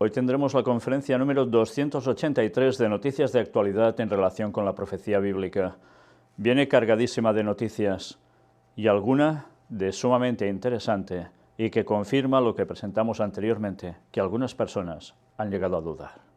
Hoy tendremos la conferencia número 283 de noticias de actualidad en relación con la profecía bíblica. Viene cargadísima de noticias y alguna de sumamente interesante y que confirma lo que presentamos anteriormente, que algunas personas han llegado a dudar.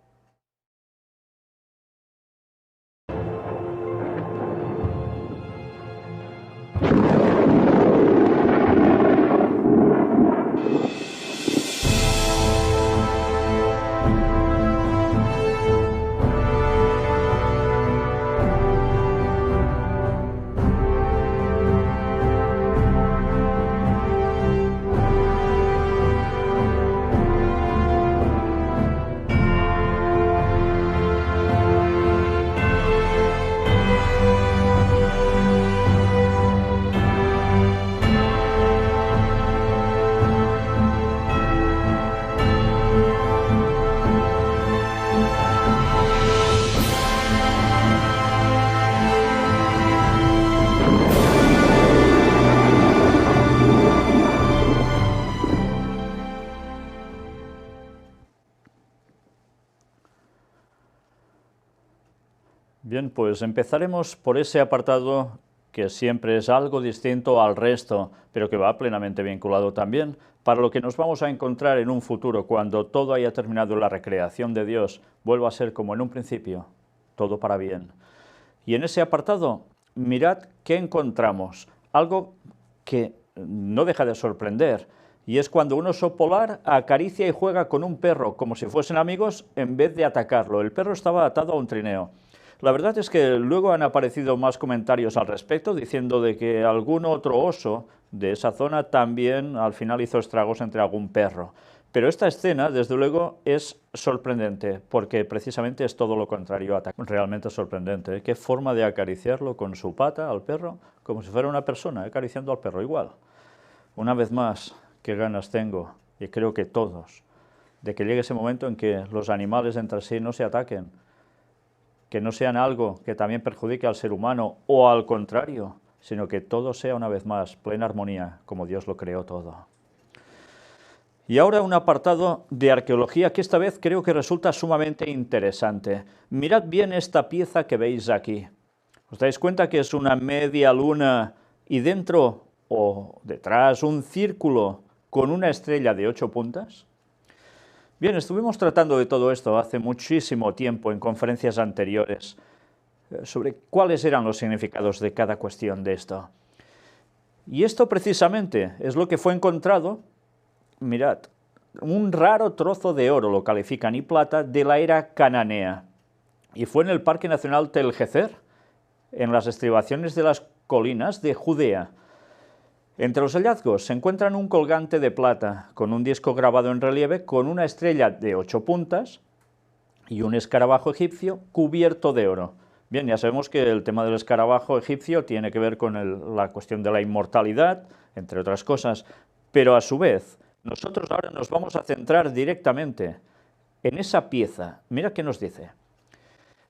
Bien, pues empezaremos por ese apartado que siempre es algo distinto al resto, pero que va plenamente vinculado también para lo que nos vamos a encontrar en un futuro, cuando todo haya terminado la recreación de Dios, vuelva a ser como en un principio, todo para bien. Y en ese apartado, mirad qué encontramos, algo que no deja de sorprender, y es cuando un oso polar acaricia y juega con un perro como si fuesen amigos en vez de atacarlo. El perro estaba atado a un trineo. La verdad es que luego han aparecido más comentarios al respecto, diciendo de que algún otro oso de esa zona también al final hizo estragos entre algún perro. Pero esta escena, desde luego, es sorprendente, porque precisamente es todo lo contrario a atacar. Realmente sorprendente, ¿eh? Qué forma de acariciarlo con su pata al perro, como si fuera una persona acariciando al perro igual. Una vez más, qué ganas tengo, y creo que todos, de que llegue ese momento en que los animales entre sí no se ataquen, que no sean algo que también perjudique al ser humano o al contrario, sino que todo sea una vez más plena armonía, como Dios lo creó todo. Y ahora un apartado de arqueología que esta vez creo que resulta sumamente interesante. Mirad bien esta pieza que veis aquí. ¿Os dais cuenta que es una media luna y dentro o detrás un círculo con una estrella de 8 puntas? Bien, estuvimos tratando de todo esto hace muchísimo tiempo en conferencias anteriores, sobre cuáles eran los significados de cada cuestión de esto. Y esto precisamente es lo que fue encontrado, mirad, un raro trozo de oro, lo califican, y plata de la era cananea. Y fue en el Parque Nacional Tel Gezer, en las estribaciones de las colinas de Judea. Entre los hallazgos se encuentran un colgante de plata con un disco grabado en relieve con una estrella de 8 puntas y un escarabajo egipcio cubierto de oro. Bien, ya sabemos que el tema del escarabajo egipcio tiene que ver con la cuestión de la inmortalidad, entre otras cosas, pero a su vez nosotros ahora nos vamos a centrar directamente en esa pieza. Mira qué nos dice.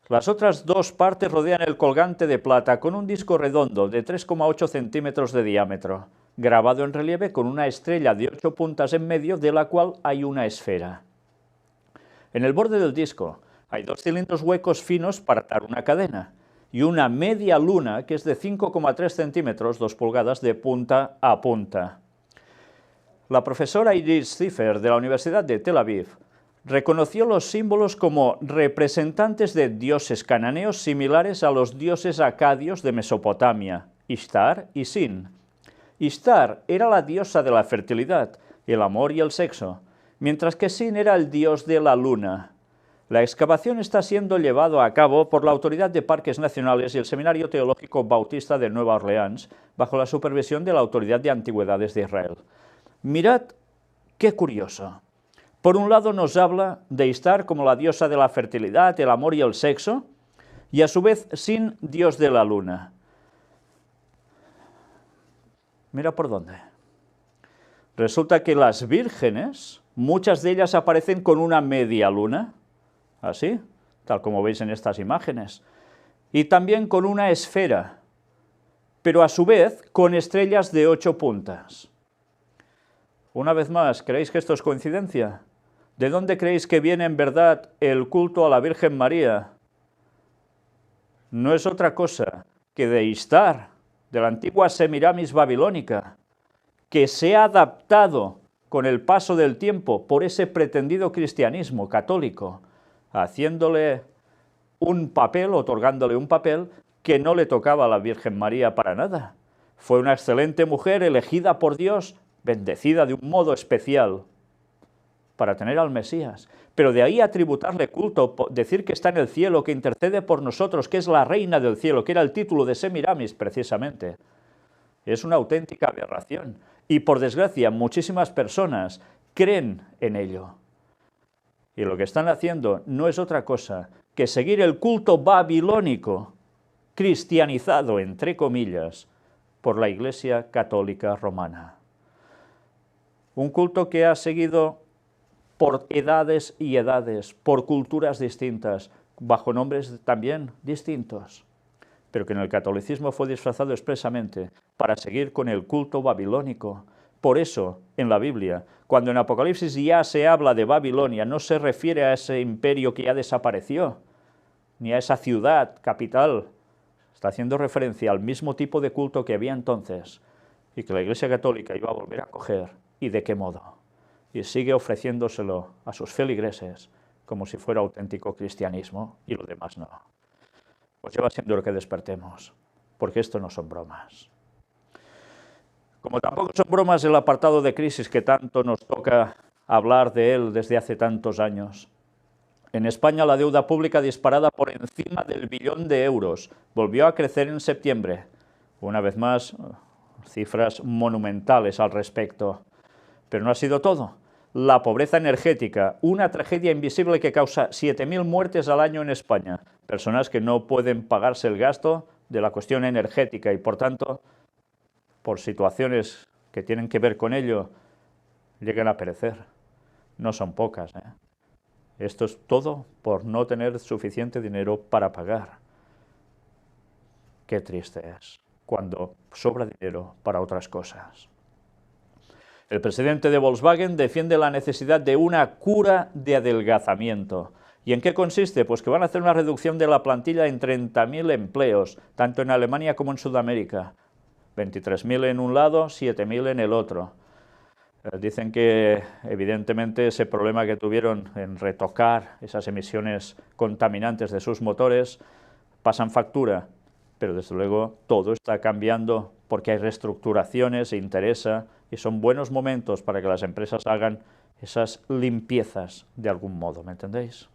Las otras dos partes rodean el colgante de plata con un disco redondo de 3,8 centímetros de diámetro, grabado en relieve con una estrella de 8 puntas en medio de la cual hay una esfera. En el borde del disco hay 2 cilindros huecos finos para atar una cadena y una media luna que es de 5,3 centímetros, 2 pulgadas de punta a punta. La profesora Iris Ziffer de la Universidad de Tel Aviv reconoció los símbolos como representantes de dioses cananeos similares a los dioses acadios de Mesopotamia, Ishtar y Sin. Ishtar era la diosa de la fertilidad, el amor y el sexo, mientras que Sin era el dios de la luna. La excavación está siendo llevada a cabo por la Autoridad de Parques Nacionales y el Seminario Teológico Bautista de Nueva Orleans, bajo la supervisión de la Autoridad de Antigüedades de Israel. Mirad qué curioso. Por un lado nos habla de Ishtar como la diosa de la fertilidad, el amor y el sexo, y a su vez Sin, dios de la luna. Mira por dónde. Resulta que las vírgenes, muchas de ellas aparecen con una media luna, así, tal como veis en estas imágenes, y también con una esfera, pero a su vez con estrellas de 8 puntas. Una vez más, ¿creéis que esto es coincidencia? ¿De dónde creéis que viene en verdad el culto a la Virgen María? No es otra cosa que de Istar, de la antigua Semiramis babilónica, que se ha adaptado con el paso del tiempo por ese pretendido cristianismo católico, haciéndole un papel, otorgándole un papel que no le tocaba a la Virgen María para nada. Fue una excelente mujer elegida por Dios, bendecida de un modo especial para tener al Mesías. Pero de ahí a tributarle culto, decir que está en el cielo, que intercede por nosotros, que es la reina del cielo, que era el título de Semiramis precisamente, es una auténtica aberración. Y por desgracia, muchísimas personas creen en ello. Y lo que están haciendo no es otra cosa que seguir el culto babilónico, cristianizado, entre comillas, por la Iglesia Católica Romana. Un culto que ha seguido por edades y edades, por culturas distintas, bajo nombres también distintos, pero que en el catolicismo fue disfrazado expresamente para seguir con el culto babilónico. Por eso, en la Biblia, cuando en Apocalipsis ya se habla de Babilonia, no se refiere a ese imperio que ya desapareció, ni a esa ciudad capital. Está haciendo referencia al mismo tipo de culto que había entonces y que la Iglesia Católica iba a volver a coger. ¿Y de qué modo? Y sigue ofreciéndoselo a sus feligreses como si fuera auténtico cristianismo y lo demás no. Pues ya va siendo hora que despertemos, porque esto no son bromas. Como tampoco son bromas el apartado de crisis que tanto nos toca hablar de él desde hace tantos años. En España la deuda pública disparada por encima del 1 billón de euros volvió a crecer en septiembre. Una vez más, cifras monumentales al respecto. Pero no ha sido todo. La pobreza energética, una tragedia invisible que causa 7.000 muertes al año en España. Personas que no pueden pagarse el gasto de la cuestión energética y, por tanto, por situaciones que tienen que ver con ello, llegan a perecer. No son pocas, ¿eh? Esto es todo por no tener suficiente dinero para pagar. Qué triste es cuando sobra dinero para otras cosas. El presidente de Volkswagen defiende la necesidad de una cura de adelgazamiento. ¿Y en qué consiste? Pues que van a hacer una reducción de la plantilla en 30.000 empleos, tanto en Alemania como en Sudamérica. 23.000 en un lado, 7.000 en el otro. Dicen que, evidentemente, ese problema que tuvieron en retocar esas emisiones contaminantes de sus motores pasan factura, pero desde luego todo está cambiando porque hay reestructuraciones, se interesa y son buenos momentos para que las empresas hagan esas limpiezas de algún modo, ¿me entendéis?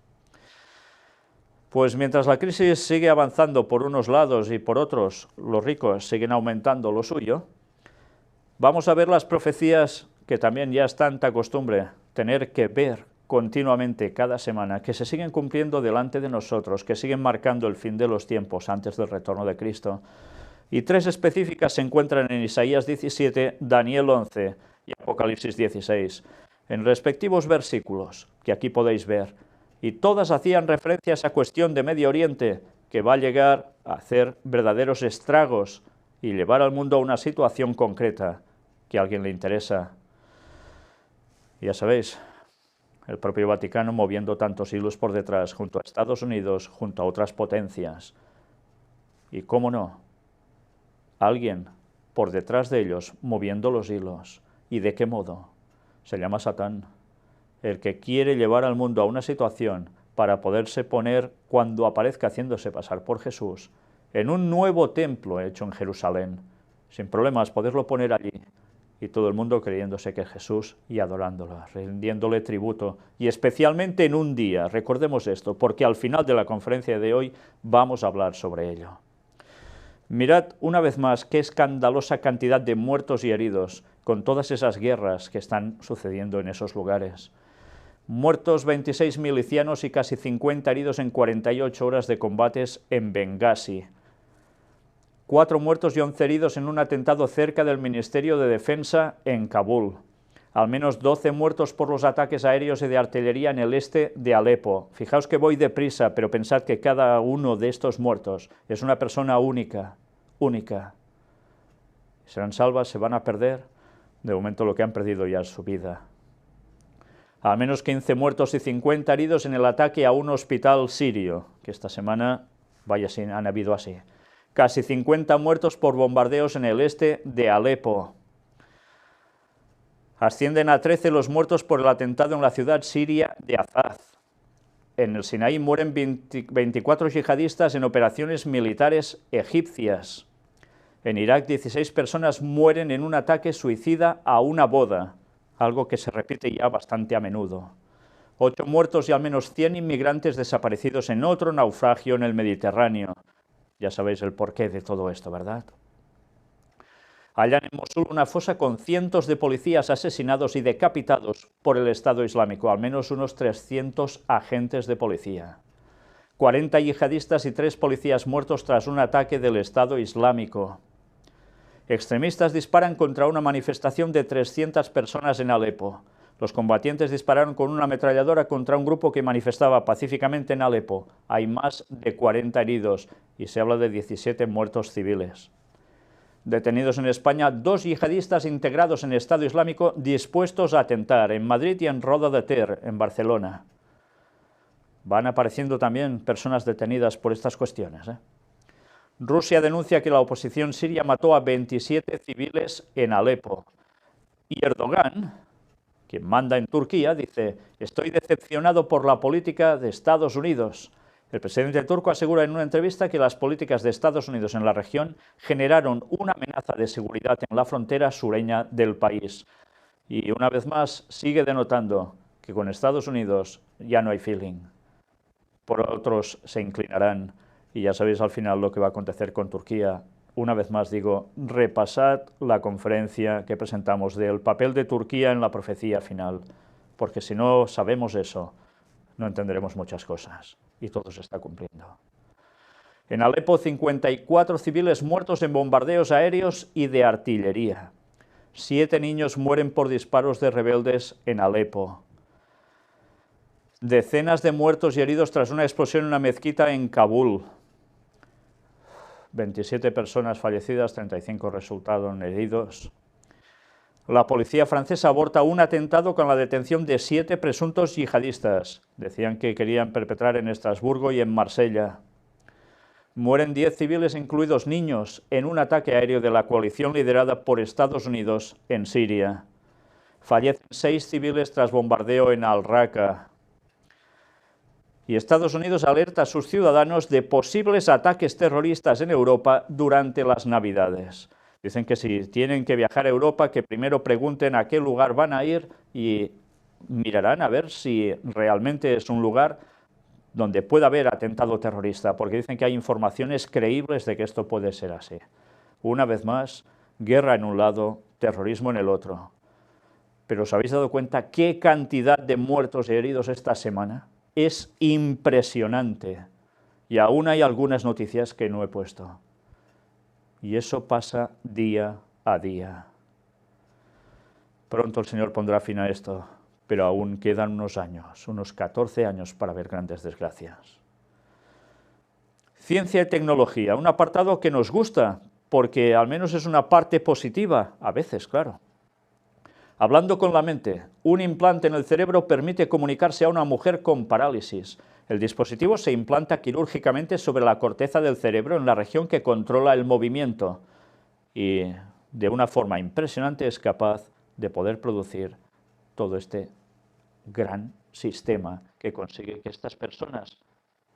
Pues mientras la crisis sigue avanzando por unos lados y por otros los ricos siguen aumentando lo suyo, vamos a ver las profecías que también ya es tanta costumbre tener que ver continuamente cada semana, que se siguen cumpliendo delante de nosotros, que siguen marcando el fin de los tiempos antes del retorno de Cristo. Y tres específicas se encuentran en Isaías 17, Daniel 11 y Apocalipsis 16, en respectivos versículos, que aquí podéis ver. Y todas hacían referencia a esa cuestión de Medio Oriente, que va a llegar a hacer verdaderos estragos y llevar al mundo a una situación concreta que a alguien le interesa. Ya sabéis, el propio Vaticano moviendo tantos hilos por detrás, junto a Estados Unidos, junto a otras potencias. Y cómo no, alguien por detrás de ellos moviendo los hilos. ¿Y de qué modo? Se llama Satán, el que quiere llevar al mundo a una situación para poderse poner, cuando aparezca haciéndose pasar por Jesús, en un nuevo templo hecho en Jerusalén, sin problemas poderlo poner allí, y todo el mundo creyéndose que es Jesús y adorándolo, rindiéndole tributo, y especialmente en un día, recordemos esto, porque al final de la conferencia de hoy vamos a hablar sobre ello. Mirad una vez más qué escandalosa cantidad de muertos y heridos con todas esas guerras que están sucediendo en esos lugares. Muertos 26 milicianos y casi 50 heridos en 48 horas de combates en Bengasi. 4 muertos y 11 heridos en un atentado cerca del Ministerio de Defensa en Kabul. Al menos 12 muertos por los ataques aéreos y de artillería en el este de Alepo. Fijaos que voy deprisa, pero pensad que cada uno de estos muertos es una persona única, única. Serán salvas, se van a perder. De momento lo que han perdido ya es su vida. Al menos 15 muertos y 50 heridos en el ataque a un hospital sirio, que esta semana, vaya si han habido así. Casi 50 muertos por bombardeos en el este de Alepo. Ascienden a 13 los muertos por el atentado en la ciudad siria de Azaz. En el Sinaí mueren 24 yihadistas en operaciones militares egipcias. En Irak, 16 personas mueren en un ataque suicida a una boda, algo que se repite ya bastante a menudo. 8 muertos y al menos 100 inmigrantes desaparecidos en otro naufragio en el Mediterráneo. Ya sabéis el porqué de todo esto, ¿verdad? Hallan en Mosul una fosa con cientos de policías asesinados y decapitados por el Estado Islámico, al menos unos 300 agentes de policía. 40 yihadistas y 3 policías muertos tras un ataque del Estado Islámico. Extremistas disparan contra una manifestación de 300 personas en Alepo. Los combatientes dispararon con una ametralladora contra un grupo que manifestaba pacíficamente en Alepo. Hay más de 40 heridos y se habla de 17 muertos civiles. Detenidos en España 2 yihadistas integrados en Estado Islámico dispuestos a atentar en Madrid y en Roda de Ter, en Barcelona. Van apareciendo también personas detenidas por estas cuestiones. Rusia denuncia que la oposición siria mató a 27 civiles en Alepo. Y Erdogan, quien manda en Turquía, dice: estoy decepcionado por la política de Estados Unidos. El presidente turco asegura en una entrevista que las políticas de Estados Unidos en la región generaron una amenaza de seguridad en la frontera sureña del país. Y una vez más sigue denotando que con Estados Unidos ya no hay feeling. Por otros se inclinarán y ya sabéis al final lo que va a acontecer con Turquía. Una vez más digo, repasad la conferencia que presentamos del papel de Turquía en la profecía final, porque si no sabemos eso, no entenderemos muchas cosas, y todo se está cumpliendo. En Alepo, 54 civiles muertos en bombardeos aéreos y de artillería. 7 niños mueren por disparos de rebeldes en Alepo. Decenas de muertos y heridos tras una explosión en una mezquita en Kabul. 27 personas fallecidas, 35 resultaron heridos. La policía francesa aborta un atentado con la detención de 7 presuntos yihadistas. Decían que querían perpetrar en Estrasburgo y en Marsella. Mueren 10 civiles, incluidos niños, en un ataque aéreo de la coalición liderada por Estados Unidos en Siria. Fallecen 6 civiles tras bombardeo en Al-Raqqa. Y Estados Unidos alerta a sus ciudadanos de posibles ataques terroristas en Europa durante las Navidades. Dicen que si tienen que viajar a Europa, que primero pregunten a qué lugar van a ir y mirarán a ver si realmente es un lugar donde pueda haber atentado terrorista, porque dicen que hay informaciones creíbles de que esto puede ser así. Una vez más, guerra en un lado, terrorismo en el otro. Pero ¿os habéis dado cuenta qué cantidad de muertos y heridos esta semana? Es impresionante. Y aún hay algunas noticias que no he puesto. Y eso pasa día a día. Pronto el Señor pondrá fin a esto, pero aún quedan unos años, unos 14 años para ver grandes desgracias. Ciencia y tecnología, un apartado que nos gusta, porque al menos es una parte positiva, a veces, claro. Hablando con la mente, un implante en el cerebro permite comunicarse a una mujer con parálisis. El dispositivo se implanta quirúrgicamente sobre la corteza del cerebro en la región que controla el movimiento y de una forma impresionante es capaz de poder producir todo este gran sistema que consigue que estas personas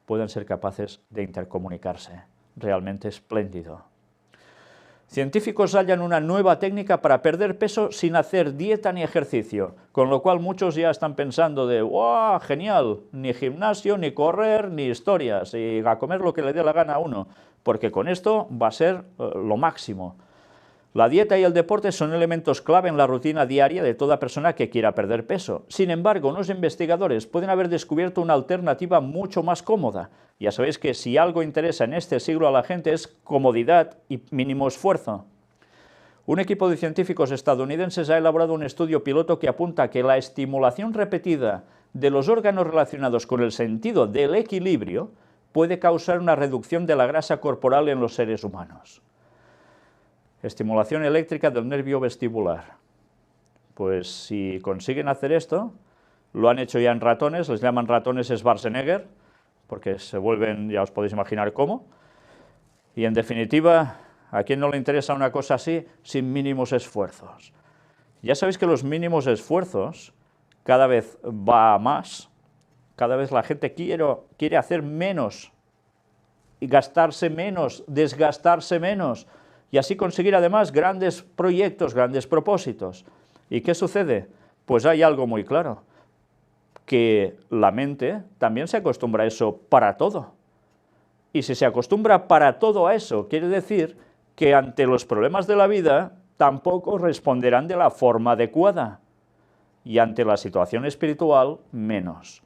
puedan ser capaces de intercomunicarse. Realmente espléndido. Científicos hallan una nueva técnica para perder peso sin hacer dieta ni ejercicio, con lo cual muchos ya están pensando de ¡wow! Genial, ni gimnasio, ni correr, ni historias, y a comer lo que le dé la gana a uno, porque con esto va a ser lo máximo. La dieta y el deporte son elementos clave en la rutina diaria de toda persona que quiera perder peso. Sin embargo, unos investigadores pueden haber descubierto una alternativa mucho más cómoda. Ya sabéis que si algo interesa en este siglo a la gente es comodidad y mínimo esfuerzo. Un equipo de científicos estadounidenses ha elaborado un estudio piloto que apunta a que la estimulación repetida de los órganos relacionados con el sentido del equilibrio puede causar una reducción de la grasa corporal en los seres humanos. Estimulación eléctrica del nervio vestibular. Pues si consiguen hacer esto, lo han hecho ya en ratones, les llaman ratones Schwarzenegger, porque se vuelven, ya os podéis imaginar cómo, y en definitiva, ¿a quién no le interesa una cosa así sin mínimos esfuerzos? Ya sabéis que los mínimos esfuerzos cada vez va a más, cada vez la gente quiere hacer menos y gastarse menos, desgastarse menos, y así conseguir además grandes proyectos, grandes propósitos. ¿Y qué sucede? Pues hay algo muy claro, que la mente también se acostumbra a eso para todo. Y si se acostumbra para todo a eso, quiere decir que ante los problemas de la vida tampoco responderán de la forma adecuada, y ante la situación espiritual menos.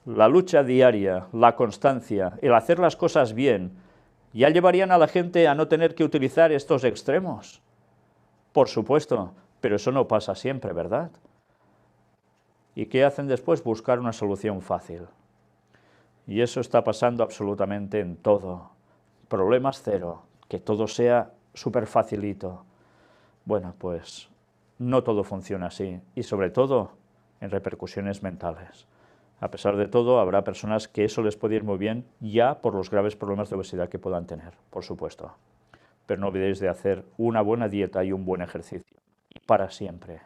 La lucha diaria, la constancia, el hacer las cosas bien, ya llevarían a la gente a no tener que utilizar estos extremos. Por supuesto, pero eso no pasa siempre, ¿verdad? ¿Y qué hacen después? Buscar una solución fácil. Y eso está pasando absolutamente en todo. Problemas cero, que todo sea súper facilito. Bueno, pues no todo funciona así, y sobre todo en repercusiones mentales. A pesar de todo, habrá personas que eso les puede ir muy bien ya por los graves problemas de obesidad que puedan tener, por supuesto. Pero no olvidéis de hacer una buena dieta y un buen ejercicio, y para siempre.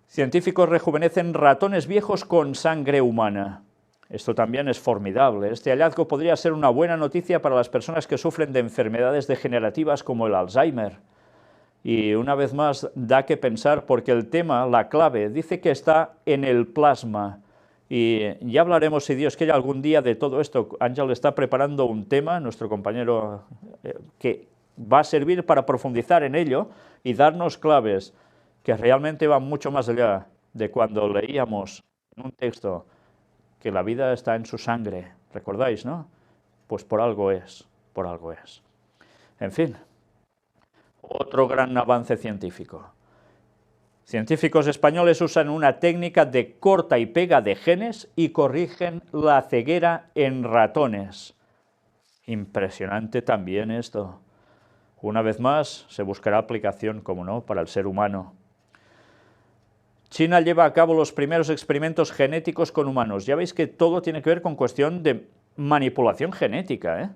Científicos rejuvenecen ratones viejos con sangre humana. Esto también es formidable. Este hallazgo podría ser una buena noticia para las personas que sufren de enfermedades degenerativas como el Alzheimer. Y una vez más da que pensar porque el tema, la clave, dice que está en el plasma. Y ya hablaremos, si Dios quiere, algún día de todo esto. Ángel está preparando un tema, nuestro compañero, que va a servir para profundizar en ello y darnos claves que realmente van mucho más allá de cuando leíamos en un texto que la vida está en su sangre. ¿Recordáis, no? Pues por algo es, por algo es. En fin, otro gran avance científico. Científicos españoles usan una técnica de corta y pega de genes y corrigen la ceguera en ratones. Impresionante también esto. Una vez más, se buscará aplicación, como no, para el ser humano. China lleva a cabo los primeros experimentos genéticos con humanos. Ya veis que todo tiene que ver con cuestión de manipulación genética, ¿eh?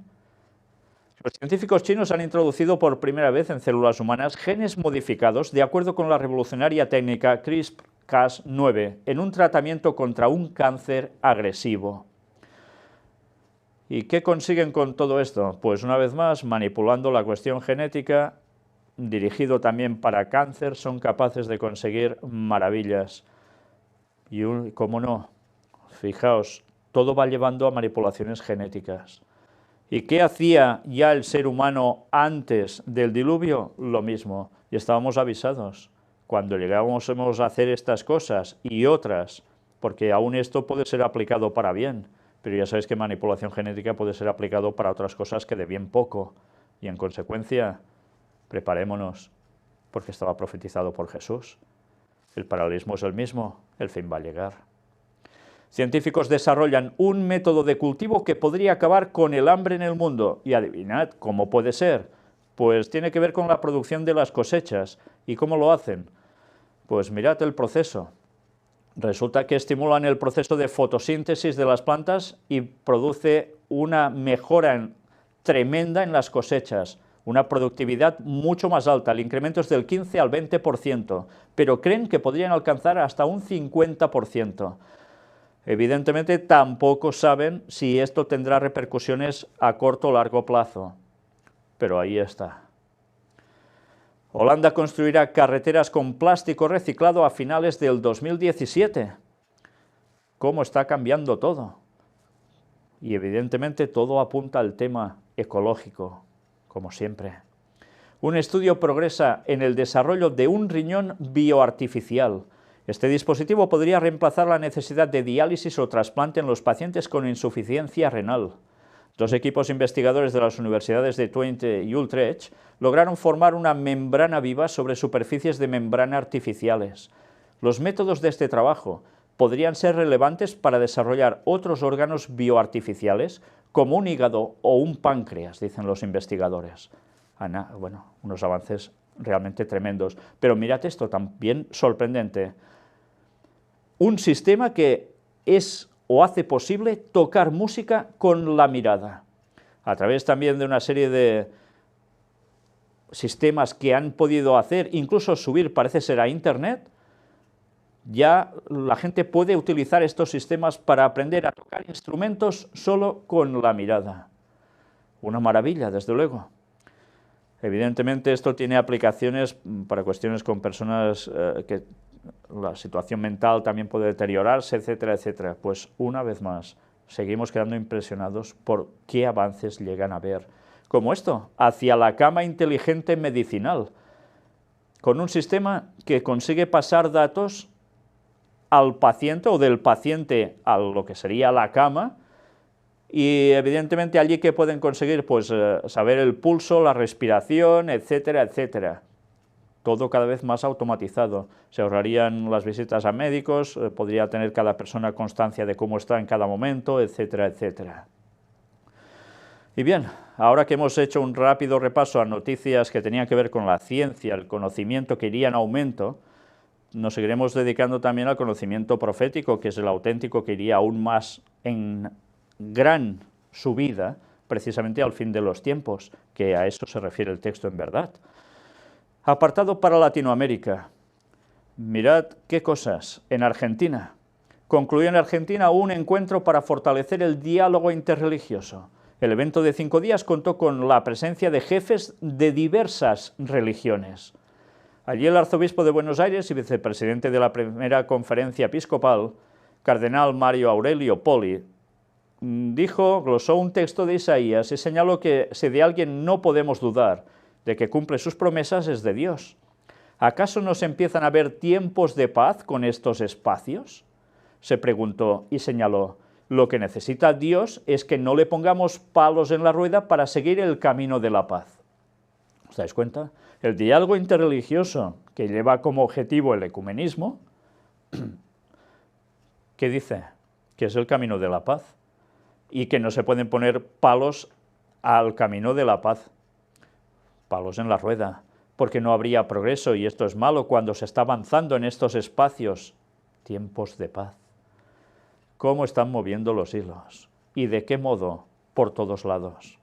Los científicos chinos han introducido por primera vez en células humanas genes modificados de acuerdo con la revolucionaria técnica CRISPR-Cas9 en un tratamiento contra un cáncer agresivo. ¿Y qué consiguen con todo esto? Pues una vez más, manipulando la cuestión genética, dirigido también para cáncer, son capaces de conseguir maravillas. Y cómo no, fijaos, todo va llevando a manipulaciones genéticas. ¿Y qué hacía ya el ser humano antes del diluvio? Lo mismo, y estábamos avisados. Cuando llegábamos a hacer estas cosas y otras, porque aún esto puede ser aplicado para bien, pero ya sabéis que manipulación genética puede ser aplicado para otras cosas que de bien poco, y en consecuencia, preparémonos, porque estaba profetizado por Jesús. El paralelismo es el mismo, el fin va a llegar. Científicos desarrollan un método de cultivo que podría acabar con el hambre en el mundo. Y adivinad, ¿cómo puede ser? Pues tiene que ver con la producción de las cosechas. ¿Y cómo lo hacen? Pues mirad el proceso. Resulta que estimulan el proceso de fotosíntesis de las plantas y produce una mejora tremenda en las cosechas, una productividad mucho más alta, el incremento es del 15 al 20%, pero creen que podrían alcanzar hasta un 50%. Evidentemente tampoco saben si esto tendrá repercusiones a corto o largo plazo, pero ahí está. Holanda construirá carreteras con plástico reciclado a finales del 2017. ¿Cómo está cambiando todo? Y evidentemente todo apunta al tema ecológico, como siempre. Un estudio progresa en el desarrollo de un riñón bioartificial. Este dispositivo podría reemplazar la necesidad de diálisis o trasplante en los pacientes con insuficiencia renal. Dos equipos investigadores de las universidades de Twente y Utrecht lograron formar una membrana viva sobre superficies de membrana artificiales. Los métodos de este trabajo podrían ser relevantes para desarrollar otros órganos bioartificiales, como un hígado o un páncreas, dicen los investigadores. Bueno, unos avances realmente tremendos. Pero mirad esto, también sorprendente. un sistema que es o hace posible tocar música con la mirada, a través también de una serie de sistemas que han podido hacer, incluso subir, parece ser, a Internet. Ya la gente puede utilizar estos sistemas para aprender a tocar instrumentos solo con la mirada. Una maravilla, desde luego. Evidentemente esto tiene aplicaciones para cuestiones con personas que la situación mental también puede deteriorarse, etcétera, etcétera. Pues una vez más, seguimos quedando impresionados por qué avances llegan a ver. Como esto, hacia la cama inteligente medicinal, con un sistema que consigue pasar datos al paciente o del paciente a lo que sería la cama, y evidentemente allí que pueden conseguir, pues saber el pulso, la respiración, etcétera, etcétera. Todo cada vez más automatizado. Se ahorrarían las visitas a médicos, podría tener cada persona constancia de cómo está en cada momento, etcétera, etcétera. Y bien, ahora que hemos hecho un rápido repaso a noticias que tenían que ver con la ciencia, el conocimiento que iría en aumento, nos seguiremos dedicando también al conocimiento profético, que es el auténtico que iría aún más en gran subida, precisamente al fin de los tiempos, que a eso se refiere el texto en verdad. Apartado para Latinoamérica. Mirad qué cosas. En Argentina. Concluyó en Argentina un encuentro para fortalecer el diálogo interreligioso. El evento de 5 días contó con la presencia de jefes de diversas religiones. Allí el arzobispo de Buenos Aires y vicepresidente de la primera conferencia episcopal, cardenal Mario Aurelio Poli, glosó un texto de Isaías y señaló que si de alguien no podemos dudar de que cumple sus promesas es de Dios. ¿Acaso no se empiezan a ver tiempos de paz con estos espacios? Se preguntó y señaló, lo que necesita Dios es que no le pongamos palos en la rueda para seguir el camino de la paz. ¿Os dais cuenta? El diálogo interreligioso que lleva como objetivo el ecumenismo, ¿qué dice? Que es el camino de la paz y que no se pueden poner palos al camino de la paz, palos en la rueda, porque no habría progreso y esto es malo cuando se está avanzando en estos espacios, tiempos de paz. ¿Cómo están moviendo los hilos? ¿Y de qué modo? Por todos lados.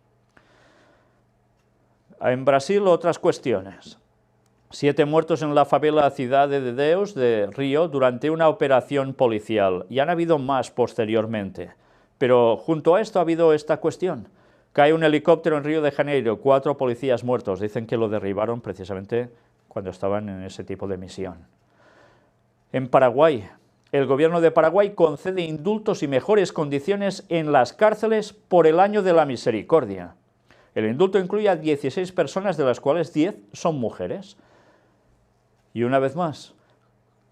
En Brasil, otras cuestiones. 7 muertos en la favela Cidade de Deus de Río durante una operación policial, y han habido más posteriormente. Pero junto a esto ha habido esta cuestión. Cae un helicóptero en Río de Janeiro, 4 policías muertos. Dicen que lo derribaron precisamente cuando estaban en ese tipo de misión. En Paraguay, el gobierno de Paraguay concede indultos y mejores condiciones en las cárceles por el año de la misericordia. El indulto incluye a 16 personas, de las cuales 10 son mujeres. Y una vez más,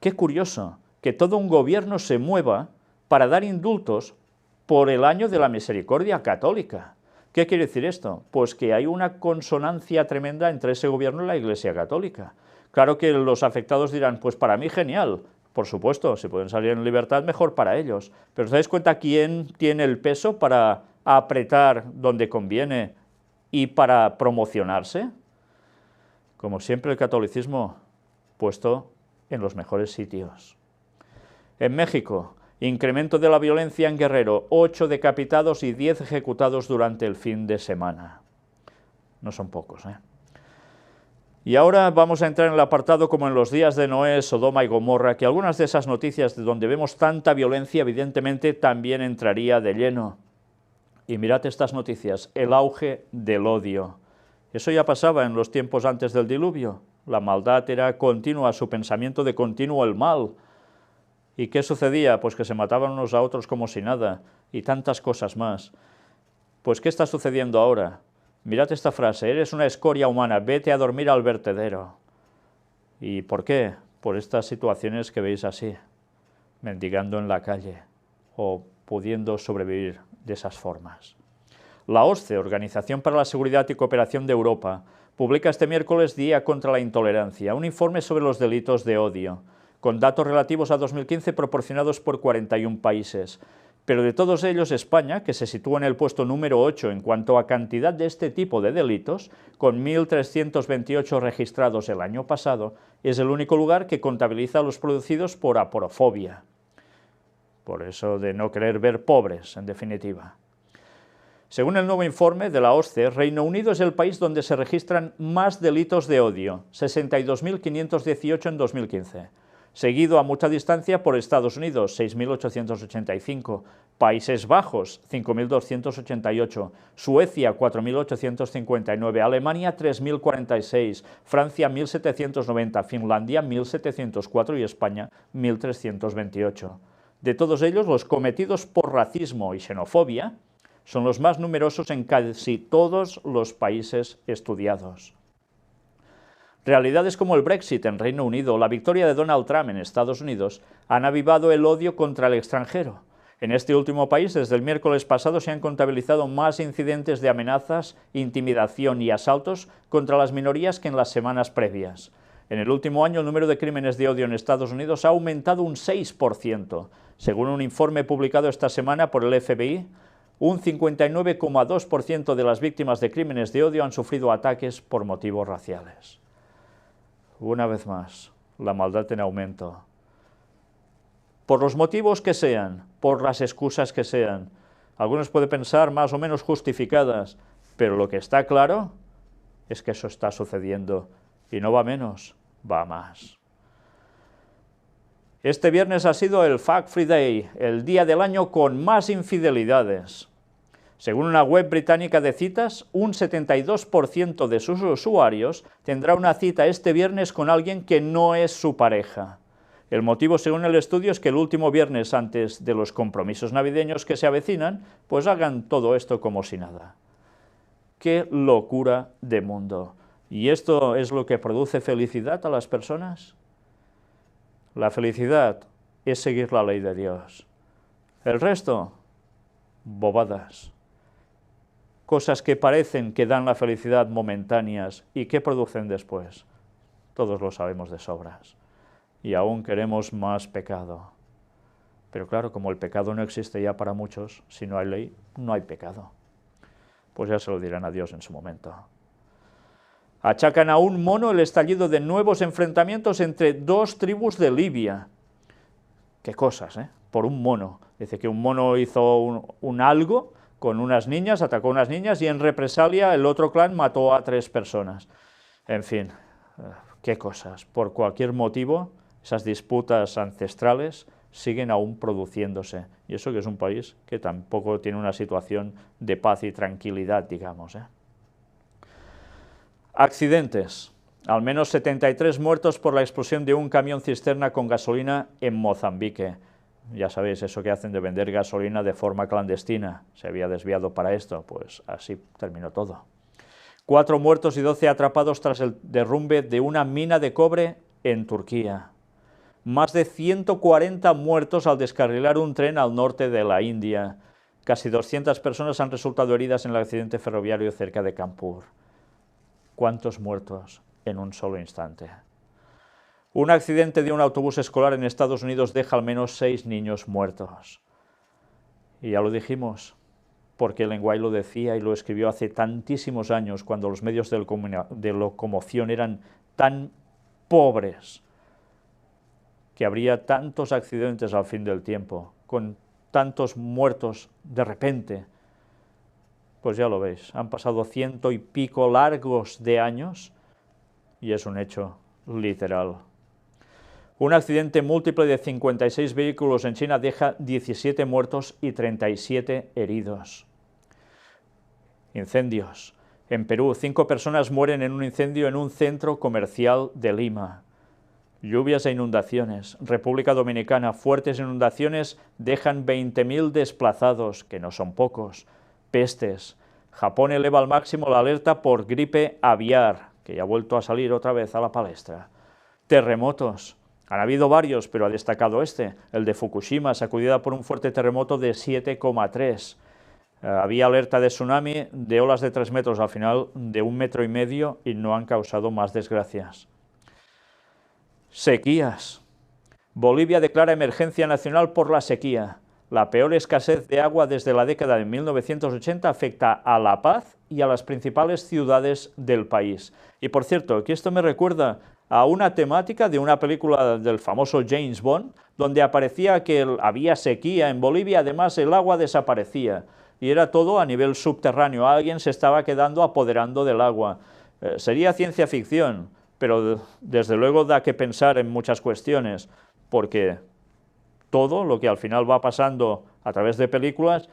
qué curioso que todo un gobierno se mueva para dar indultos por el año de la misericordia católica. ¿Qué quiere decir esto? Pues que hay una consonancia tremenda entre ese gobierno y la Iglesia Católica. Claro que los afectados dirán, pues para mí genial. Por supuesto, si pueden salir en libertad, mejor para ellos. Pero ¿os dais cuenta quién tiene el peso para apretar donde conviene y para promocionarse? Como siempre, el catolicismo puesto en los mejores sitios. En México, incremento de la violencia en Guerrero, 8 decapitados y 10 ejecutados durante el fin de semana. No son pocos, ¿eh? Y ahora vamos a entrar en el apartado como en los días de Noé, Sodoma y Gomorra, que algunas de esas noticias de donde vemos tanta violencia, evidentemente, también entraría de lleno. Y mirad estas noticias, el auge del odio. Eso ya pasaba en los tiempos antes del diluvio. La maldad era continua, su pensamiento de continuo el mal. ¿Y qué sucedía? Pues que se mataban unos a otros como si nada, y tantas cosas más. Pues ¿qué está sucediendo ahora? Mirad esta frase, eres una escoria humana, vete a dormir al vertedero. ¿Y por qué? Por estas situaciones que veis así, mendigando en la calle, o pudiendo sobrevivir de esas formas. La OSCE, Organización para la Seguridad y Cooperación de Europa, publica este miércoles Día contra la Intolerancia, un informe sobre los delitos de odio, con datos relativos a 2015 proporcionados por 41 países. Pero de todos ellos, España, que se sitúa en el puesto número 8 en cuanto a cantidad de este tipo de delitos, con 1.328 registrados el año pasado, es el único lugar que contabiliza los producidos por aporofobia. por eso de no querer ver pobres, en definitiva. Según el nuevo informe de la OSCE, Reino Unido es el país donde se registran más delitos de odio, 62.518 en 2015, seguido a mucha distancia por Estados Unidos, 6.885, Países Bajos, 5.288, Suecia, 4.859, Alemania, 3.046, Francia, 1.790, Finlandia, 1.704 y España, 1.328. De todos ellos, los cometidos por racismo y xenofobia son los más numerosos en casi todos los países estudiados. Realidades como el Brexit en Reino Unido o la victoria de Donald Trump en Estados Unidos han avivado el odio contra el extranjero. En este último país, desde el miércoles pasado, se han contabilizado más incidentes de amenazas, intimidación y asaltos contra las minorías que en las semanas previas. En el último año, el número de crímenes de odio en Estados Unidos ha aumentado un 6%. Según un informe publicado esta semana por el FBI, un 59,2% de las víctimas de crímenes de odio han sufrido ataques por motivos raciales. Una vez más, la maldad en aumento. Por los motivos que sean, por las excusas que sean, algunos pueden pensar más o menos justificadas, pero lo que está claro es que eso está sucediendo, y no va menos, va más. Este viernes ha sido el Fuck Free Day, el día del año con más infidelidades. Según una web británica de citas, un 72% de sus usuarios tendrá una cita este viernes con alguien que no es su pareja. El motivo, según el estudio, es que el último viernes antes de los compromisos navideños que se avecinan, pues hagan todo esto como si nada. ¡Qué locura de mundo! ¿Y esto es lo que produce felicidad a las personas? La felicidad es seguir la ley de Dios. El resto, bobadas. Cosas que parecen que dan la felicidad momentáneas y que producen después. Todos lo sabemos de sobras. Y aún queremos más pecado. Pero claro, como el pecado no existe ya para muchos, si no hay ley, no hay pecado. Pues ya se lo dirán a Dios en su momento. Achacan a un mono el estallido de nuevos enfrentamientos entre dos tribus de Libia. Qué cosas, ¿eh? Por un mono. Dice que un mono hizo un algo con unas niñas, atacó a unas niñas y en represalia el otro clan mató a 3 personas. En fin, qué cosas. Por cualquier motivo, esas disputas ancestrales siguen aún produciéndose. Y eso que es un país que tampoco tiene una situación de paz y tranquilidad, digamos, ¿eh? Accidentes. Al menos 73 muertos por la explosión de un camión cisterna con gasolina en Mozambique. Ya sabéis, eso que hacen de vender gasolina de forma clandestina. Se había desviado para esto, pues así terminó todo. 4 muertos y 12 atrapados tras el derrumbe de una mina de cobre en Turquía. Más de 140 muertos al descarrilar un tren al norte de la India. Casi 200 personas han resultado heridas en el accidente ferroviario cerca de Kanpur. ¿Cuántos muertos en un solo instante? Un accidente de un autobús escolar en Estados Unidos deja al menos 6 niños muertos. Y ya lo dijimos, porque Ellen White lo decía y lo escribió hace tantísimos años, cuando los medios de locomoción eran tan pobres, que habría tantos accidentes al fin del tiempo, con tantos muertos de repente. Pues ya lo veis, han pasado 100 y pico largos de años y es un hecho literal. Un accidente múltiple de 56 vehículos en China deja 17 muertos y 37 heridos. Incendios. En Perú, 5 personas mueren en un incendio en un centro comercial de Lima. Lluvias e inundaciones. República Dominicana, fuertes inundaciones dejan 20.000 desplazados, que no son pocos. Pestes. Japón eleva al máximo la alerta por gripe aviar, que ya ha vuelto a salir otra vez a la palestra. Terremotos. Han habido varios, pero ha destacado este, el de Fukushima, sacudida por un fuerte terremoto de 7,3. Había alerta de tsunami de olas de 3 metros, al final de 1,5 metros, y no han causado más desgracias. Sequías. Bolivia declara emergencia nacional por la sequía. La peor escasez de agua desde la década de 1980 afecta a La Paz y a las principales ciudades del país. Y por cierto, que esto me recuerda a una temática de una película del famoso James Bond, donde aparecía que había sequía en Bolivia, además el agua desaparecía, y era todo a nivel subterráneo, alguien se estaba quedando apoderando del agua. Sería ciencia ficción, pero desde luego da que pensar en muchas cuestiones, porque todo lo que al final va pasando a través de películas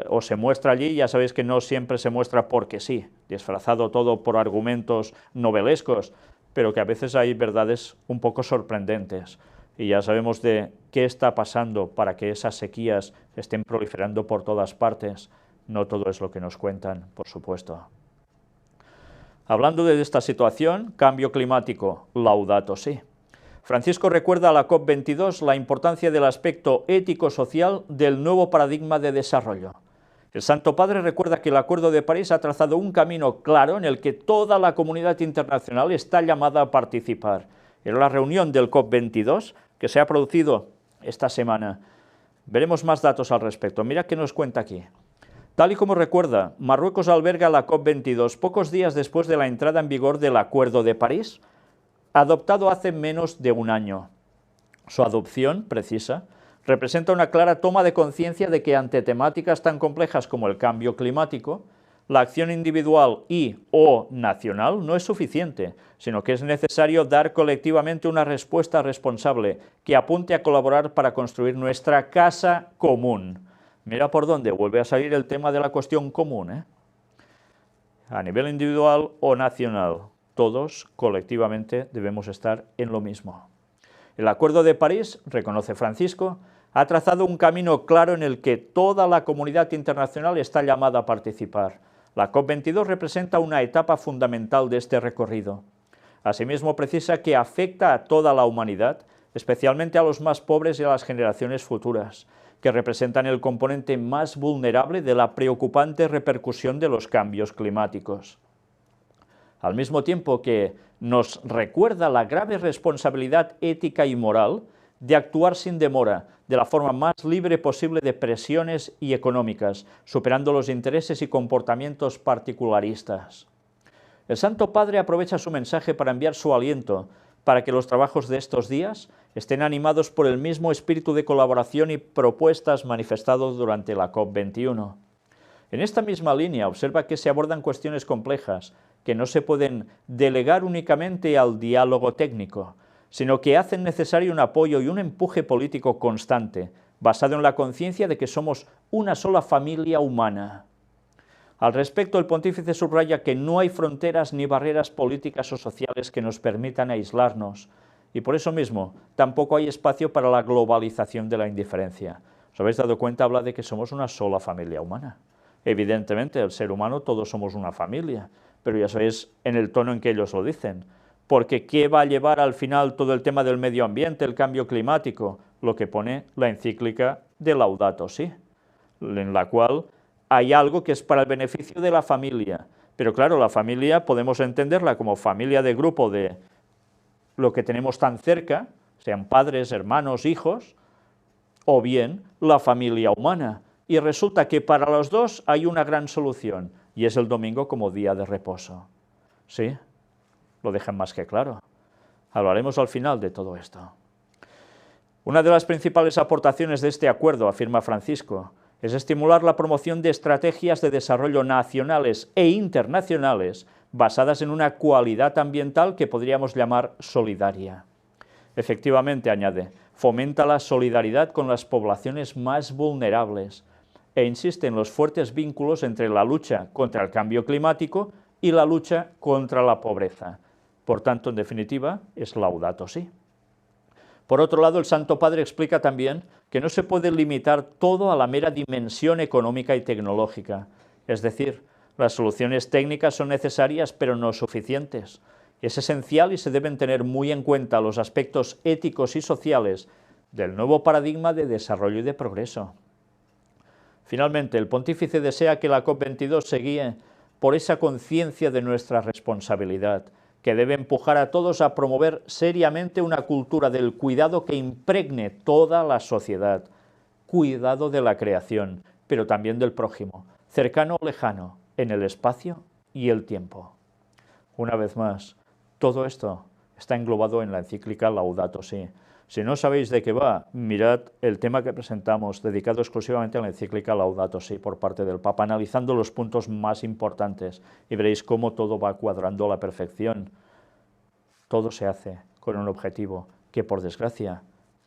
o se muestra allí, ya sabéis que no siempre se muestra porque sí, disfrazado todo por argumentos novelescos, pero que a veces hay verdades un poco sorprendentes. Y ya sabemos de qué está pasando para que esas sequías estén proliferando por todas partes. No todo es lo que nos cuentan, por supuesto. Hablando de esta situación, cambio climático, laudato si. Francisco recuerda a la COP22 la importancia del aspecto ético-social del nuevo paradigma de desarrollo. El Santo Padre recuerda que el Acuerdo de París ha trazado un camino claro en el que toda la comunidad internacional está llamada a participar. En la reunión del COP22, que se ha producido esta semana, veremos más datos al respecto. Mira qué nos cuenta aquí. Tal y como recuerda, Marruecos alberga la COP22 pocos días después de la entrada en vigor del Acuerdo de París, adoptado hace menos de un año. Su adopción, precisa, representa una clara toma de conciencia de que ante temáticas tan complejas como el cambio climático, la acción individual y/o nacional no es suficiente, sino que es necesario dar colectivamente una respuesta responsable que apunte a colaborar para construir nuestra casa común. Mira por dónde vuelve a salir el tema de la cuestión común, ¿eh? A nivel individual o nacional, todos colectivamente debemos estar en lo mismo. El Acuerdo de París, reconoce Francisco, ha trazado un camino claro en el que toda la comunidad internacional está llamada a participar. La COP22 representa una etapa fundamental de este recorrido. Asimismo, precisa que afecta a toda la humanidad, especialmente a los más pobres y a las generaciones futuras, que representan el componente más vulnerable de la preocupante repercusión de los cambios climáticos. Al mismo tiempo que nos recuerda la grave responsabilidad ética y moral de actuar sin demora, de la forma más libre posible de presiones y económicas, superando los intereses y comportamientos particularistas. El Santo Padre aprovecha su mensaje para enviar su aliento para que los trabajos de estos días estén animados por el mismo espíritu de colaboración y propuestas manifestados durante la COP21. En esta misma línea observa que se abordan cuestiones complejas que no se pueden delegar únicamente al diálogo técnico, sino que hacen necesario un apoyo y un empuje político constante, basado en la conciencia de que somos una sola familia humana. Al respecto, el pontífice subraya que no hay fronteras ni barreras políticas o sociales que nos permitan aislarnos, y por eso mismo tampoco hay espacio para la globalización de la indiferencia. ¿Os habéis dado cuenta? Habla de que somos una sola familia humana. Evidentemente, el ser humano, todos somos una familia, pero ya sabéis en el tono en que ellos lo dicen, porque ¿qué va a llevar al final todo el tema del medio ambiente, el cambio climático? Lo que pone la encíclica de Laudato Si, en la cual hay algo que es para el beneficio de la familia, pero claro, la familia podemos entenderla como familia de grupo de lo que tenemos tan cerca, sean padres, hermanos, hijos, o bien la familia humana. Y resulta que para los dos hay una gran solución, y es el domingo como día de reposo. ¿Sí? Lo dejan más que claro. Hablaremos al final de todo esto. Una de las principales aportaciones de este acuerdo, afirma Francisco, es estimular la promoción de estrategias de desarrollo nacionales e internacionales basadas en una cualidad ambiental que podríamos llamar solidaria. Efectivamente, añade, fomenta la solidaridad con las poblaciones más vulnerables e insiste en los fuertes vínculos entre la lucha contra el cambio climático y la lucha contra la pobreza. Por tanto, en definitiva, es Laudato Si. Por otro lado, el Santo Padre explica también que no se puede limitar todo a la mera dimensión económica y tecnológica. Es decir, las soluciones técnicas son necesarias pero no suficientes. Es esencial y se deben tener muy en cuenta los aspectos éticos y sociales del nuevo paradigma de desarrollo y de progreso. Finalmente, el pontífice desea que la COP22 se guíe por esa conciencia de nuestra responsabilidad, que debe empujar a todos a promover seriamente una cultura del cuidado que impregne toda la sociedad, cuidado de la creación, pero también del prójimo, cercano o lejano, en el espacio y el tiempo. Una vez más, todo esto está englobado en la encíclica Laudato Si. Si no sabéis de qué va, mirad el tema que presentamos, dedicado exclusivamente a la encíclica Laudato Si por parte del Papa, analizando los puntos más importantes, y veréis cómo todo va cuadrando a la perfección. Todo se hace con un objetivo que, por desgracia,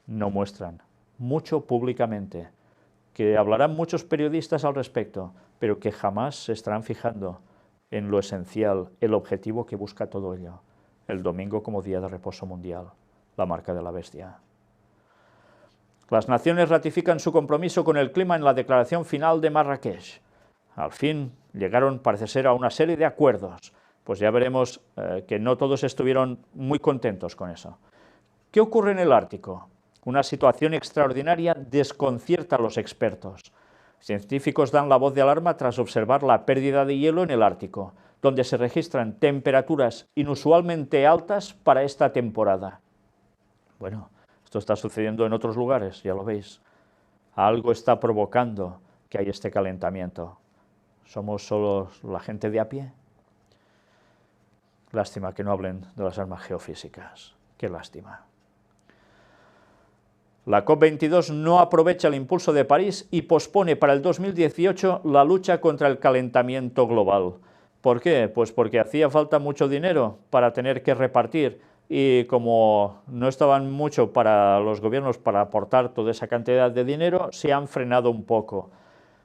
no muestran mucho públicamente, que hablarán muchos periodistas al respecto, pero que jamás se estarán fijando en lo esencial, el objetivo que busca todo ello. El domingo como día de reposo mundial, la marca de la bestia. Las naciones ratifican su compromiso con el clima en la declaración final de Marrakech. Al fin llegaron, parece ser, a una serie de acuerdos. Pues ya veremos que no todos estuvieron muy contentos con eso. ¿Qué ocurre en el Ártico? Una situación extraordinaria desconcierta a los expertos. Científicos dan la voz de alarma tras observar la pérdida de hielo en el Ártico, donde se registran temperaturas inusualmente altas para esta temporada. Bueno, esto está sucediendo en otros lugares, ya lo veis. Algo está provocando que haya este calentamiento. ¿Somos solo la gente de a pie? Lástima que no hablen de las armas geofísicas. Qué lástima. La COP22 no aprovecha el impulso de París y pospone para el 2018 la lucha contra el calentamiento global. ¿Por qué? Pues porque hacía falta mucho dinero para tener que repartir, y como no estaban mucho para los gobiernos para aportar toda esa cantidad de dinero, se han frenado un poco.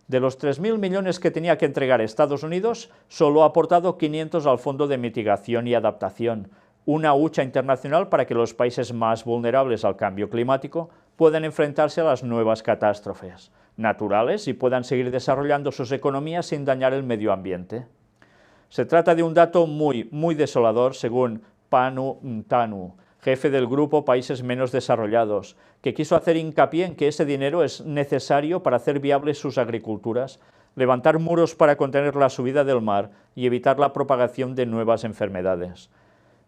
De los 3.000 millones que tenía que entregar Estados Unidos, solo ha aportado 500 al Fondo de Mitigación y Adaptación, una hucha internacional para que los países más vulnerables al cambio climático puedan enfrentarse a las nuevas catástrofes naturales y puedan seguir desarrollando sus economías sin dañar el medio ambiente. Se trata de un dato muy desolador, según Panu Mtanu, jefe del grupo Países Menos Desarrollados, que quiso hacer hincapié en que ese dinero es necesario para hacer viables sus agriculturas, levantar muros para contener la subida del mar y evitar la propagación de nuevas enfermedades.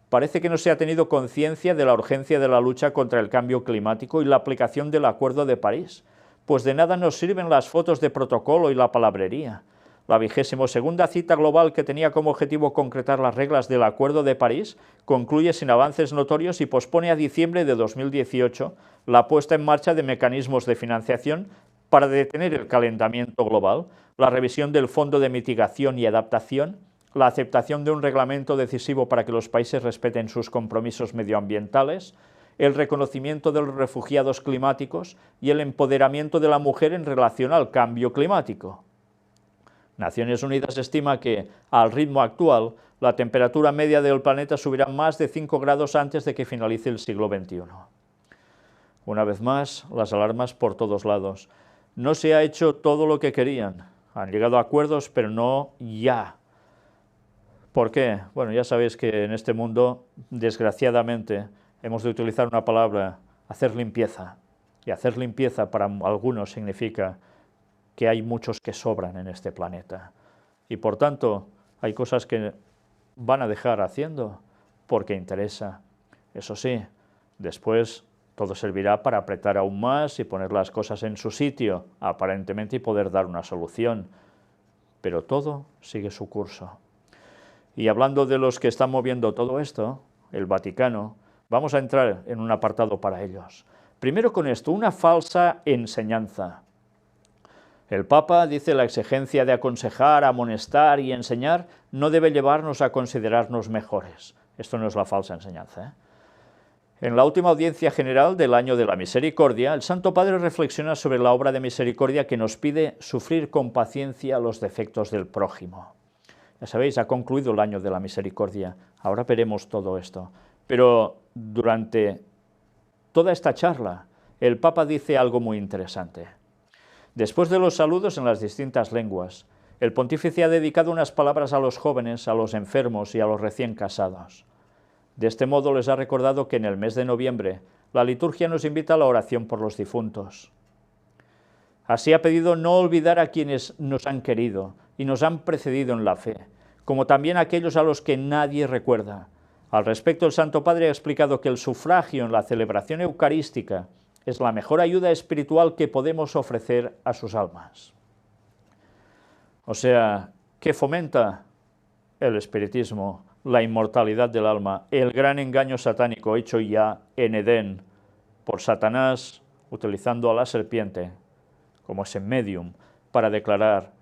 Parece que no se ha tenido conciencia de la urgencia de la lucha contra el cambio climático y la aplicación del Acuerdo de París, pues de nada nos sirven las fotos de protocolo y la palabrería. La 22ª cita global, que tenía como objetivo concretar las reglas del Acuerdo de París, concluye sin avances notorios y pospone a diciembre de 2018 la puesta en marcha de mecanismos de financiación para detener el calentamiento global, la revisión del Fondo de Mitigación y Adaptación, la aceptación de un reglamento decisivo para que los países respeten sus compromisos medioambientales, el reconocimiento de los refugiados climáticos y el empoderamiento de la mujer en relación al cambio climático. Naciones Unidas estima que, al ritmo actual, la temperatura media del planeta subirá más de 5 grados antes de que finalice el siglo XXI. Una vez más, las alarmas por todos lados. No se ha hecho todo lo que querían. Han llegado a acuerdos, pero no ya. ¿Por qué? Bueno, ya sabéis que en este mundo, desgraciadamente, hemos de utilizar una palabra, hacer limpieza. Y hacer limpieza para algunos significa que hay muchos que sobran en este planeta. Y por tanto, hay cosas que van a dejar haciendo porque interesa. Eso sí, después todo servirá para apretar aún más y poner las cosas en su sitio, aparentemente, y poder dar una solución. Pero todo sigue su curso. Y hablando de los que están moviendo todo esto, el Vaticano, vamos a entrar en un apartado para ellos. Primero con esto, una falsa enseñanza. El Papa dice: la exigencia de aconsejar, amonestar y enseñar no debe llevarnos a considerarnos mejores. Esto no es la falsa enseñanza, ¿eh? En la última audiencia general del Año de la Misericordia, el Santo Padre reflexiona sobre la obra de misericordia que nos pide sufrir con paciencia los defectos del prójimo. Ya sabéis, ha concluido el Año de la Misericordia, ahora veremos todo esto. Pero durante toda esta charla, el Papa dice algo muy interesante. Después de los saludos en las distintas lenguas, el pontífice ha dedicado unas palabras a los jóvenes, a los enfermos y a los recién casados. De este modo les ha recordado que en el mes de noviembre la liturgia nos invita a la oración por los difuntos. Así ha pedido no olvidar a quienes nos han querido y nos han precedido en la fe, como también a aquellos a los que nadie recuerda. Al respecto, el Santo Padre ha explicado que el sufragio en la celebración eucarística es la mejor ayuda espiritual que podemos ofrecer a sus almas. O sea, ¿qué fomenta el espiritismo? la inmortalidad del alma, el gran engaño satánico hecho ya en Edén por Satanás, utilizando a la serpiente como ese medium para declarar: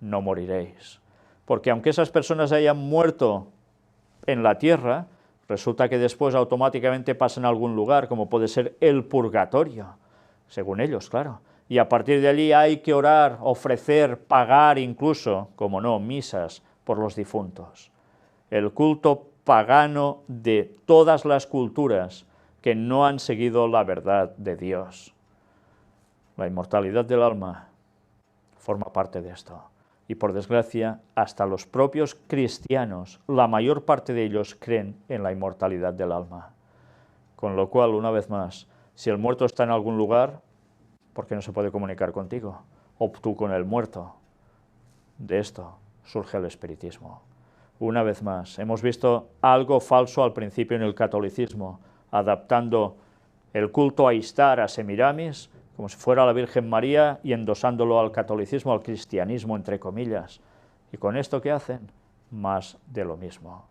no moriréis. Porque aunque esas personas hayan muerto en la tierra, resulta que después automáticamente pasan a algún lugar, como puede ser el purgatorio, según ellos, claro. Y a partir de allí hay que orar, ofrecer, pagar incluso, como no, misas por los difuntos. El culto pagano de todas las culturas que no han seguido la verdad de Dios. La inmortalidad del alma forma parte de esto. Y por desgracia, hasta los propios cristianos, la mayor parte de ellos creen en la inmortalidad del alma. Con lo cual, una vez más, si el muerto está en algún lugar, ¿por qué no se puede comunicar contigo? O tú con el muerto. De esto surge el espiritismo. Una vez más, hemos visto algo falso al principio en el catolicismo, adaptando el culto a Istar, a Semiramis, como si fuera la Virgen María, y endosándolo al catolicismo, al cristianismo, entre comillas. ¿Y con esto qué hacen? Más de lo mismo.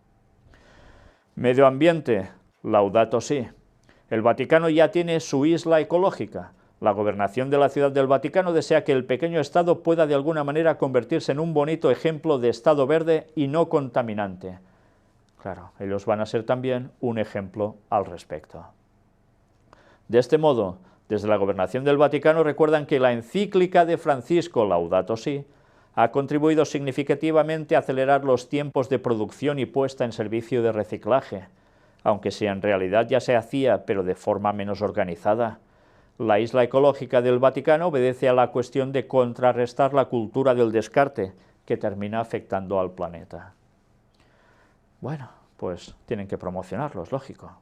Medio ambiente, Laudato Si. El Vaticano ya tiene su isla ecológica. La gobernación de la Ciudad del Vaticano desea que el pequeño Estado pueda de alguna manera convertirse en un bonito ejemplo de Estado verde y no contaminante. Claro, ellos van a ser también un ejemplo al respecto. De este modo, desde la gobernación del Vaticano recuerdan que la encíclica de Francisco, Laudato Si, ha contribuido significativamente a acelerar los tiempos de producción y puesta en servicio de reciclaje, aunque si en realidad ya se hacía, pero de forma menos organizada. La isla ecológica del Vaticano obedece a la cuestión de contrarrestar la cultura del descarte, que termina afectando al planeta. Bueno, pues tienen que promocionarlo, es lógico.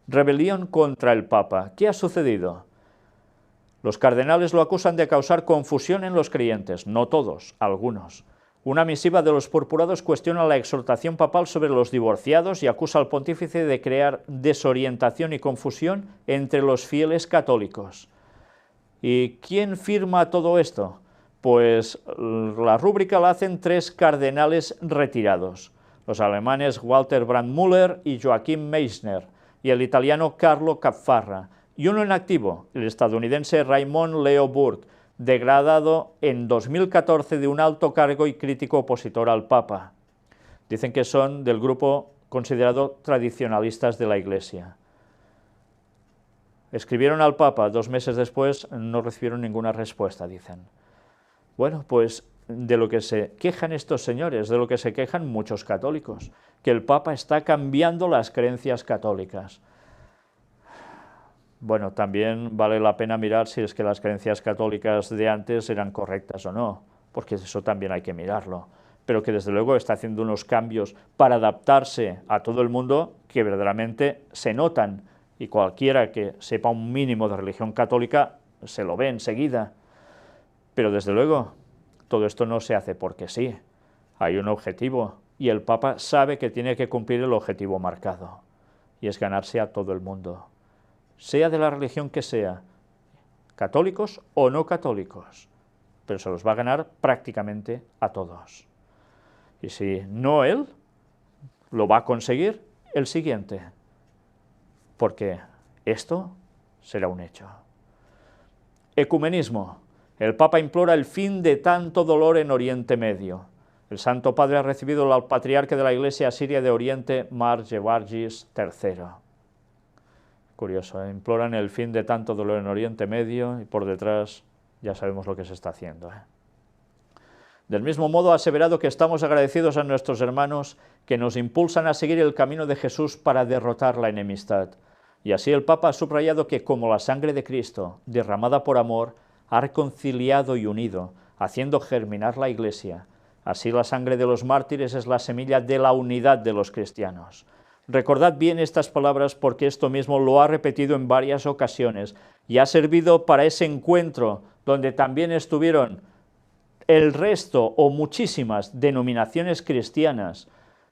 Rebelión contra el Papa. ¿Qué ha sucedido? Los cardenales lo acusan de causar confusión en los creyentes, no todos, algunos. Una misiva de los purpurados cuestiona la exhortación papal sobre los divorciados y acusa al pontífice de crear desorientación y confusión entre los fieles católicos. ¿Y quién firma todo esto? Pues la rúbrica la hacen 3 cardenales retirados, los alemanes Walter Brandmüller y Joachim Meissner, y el italiano Carlo Capfarra, y uno en activo, el estadounidense Raymond Leo Burke, degradado en 2014 de un alto cargo y crítico opositor al Papa. Dicen que son del grupo considerado tradicionalistas de la Iglesia. Escribieron al Papa, 2 meses después no recibieron ninguna respuesta, dicen. Bueno, pues de lo que se quejan estos señores, de lo que se quejan muchos católicos, que el Papa está cambiando las creencias católicas. Bueno, también vale la pena mirar si es que las creencias católicas de antes eran correctas o no, porque eso también hay que mirarlo, pero que desde luego está haciendo unos cambios para adaptarse a todo el mundo que verdaderamente se notan, y cualquiera que sepa un mínimo de religión católica se lo ve enseguida. Pero desde luego, todo esto no se hace porque sí, hay un objetivo, y el Papa sabe que tiene que cumplir el objetivo marcado, y es ganarse a todo el mundo, sea de la religión que sea, católicos o no católicos, pero se los va a ganar prácticamente a todos. Y si no él, lo va a conseguir el siguiente, porque esto será un hecho. Ecumenismo. El Papa implora el fin de tanto dolor en Oriente Medio. El Santo Padre ha recibido al patriarca de la Iglesia Siria de Oriente, Mar Gevargis III. Curioso, imploran el fin de tanto dolor en Oriente Medio y por detrás ya sabemos lo que se está haciendo. Del mismo modo ha aseverado que estamos agradecidos a nuestros hermanos que nos impulsan a seguir el camino de Jesús para derrotar la enemistad. Y así el Papa ha subrayado que como la sangre de Cristo, derramada por amor, ha reconciliado y unido, haciendo germinar la Iglesia, así la sangre de los mártires es la semilla de la unidad de los cristianos. Recordad bien estas palabras porque esto mismo lo ha repetido en varias ocasiones y ha servido para ese encuentro donde también estuvieron el resto o muchísimas denominaciones cristianas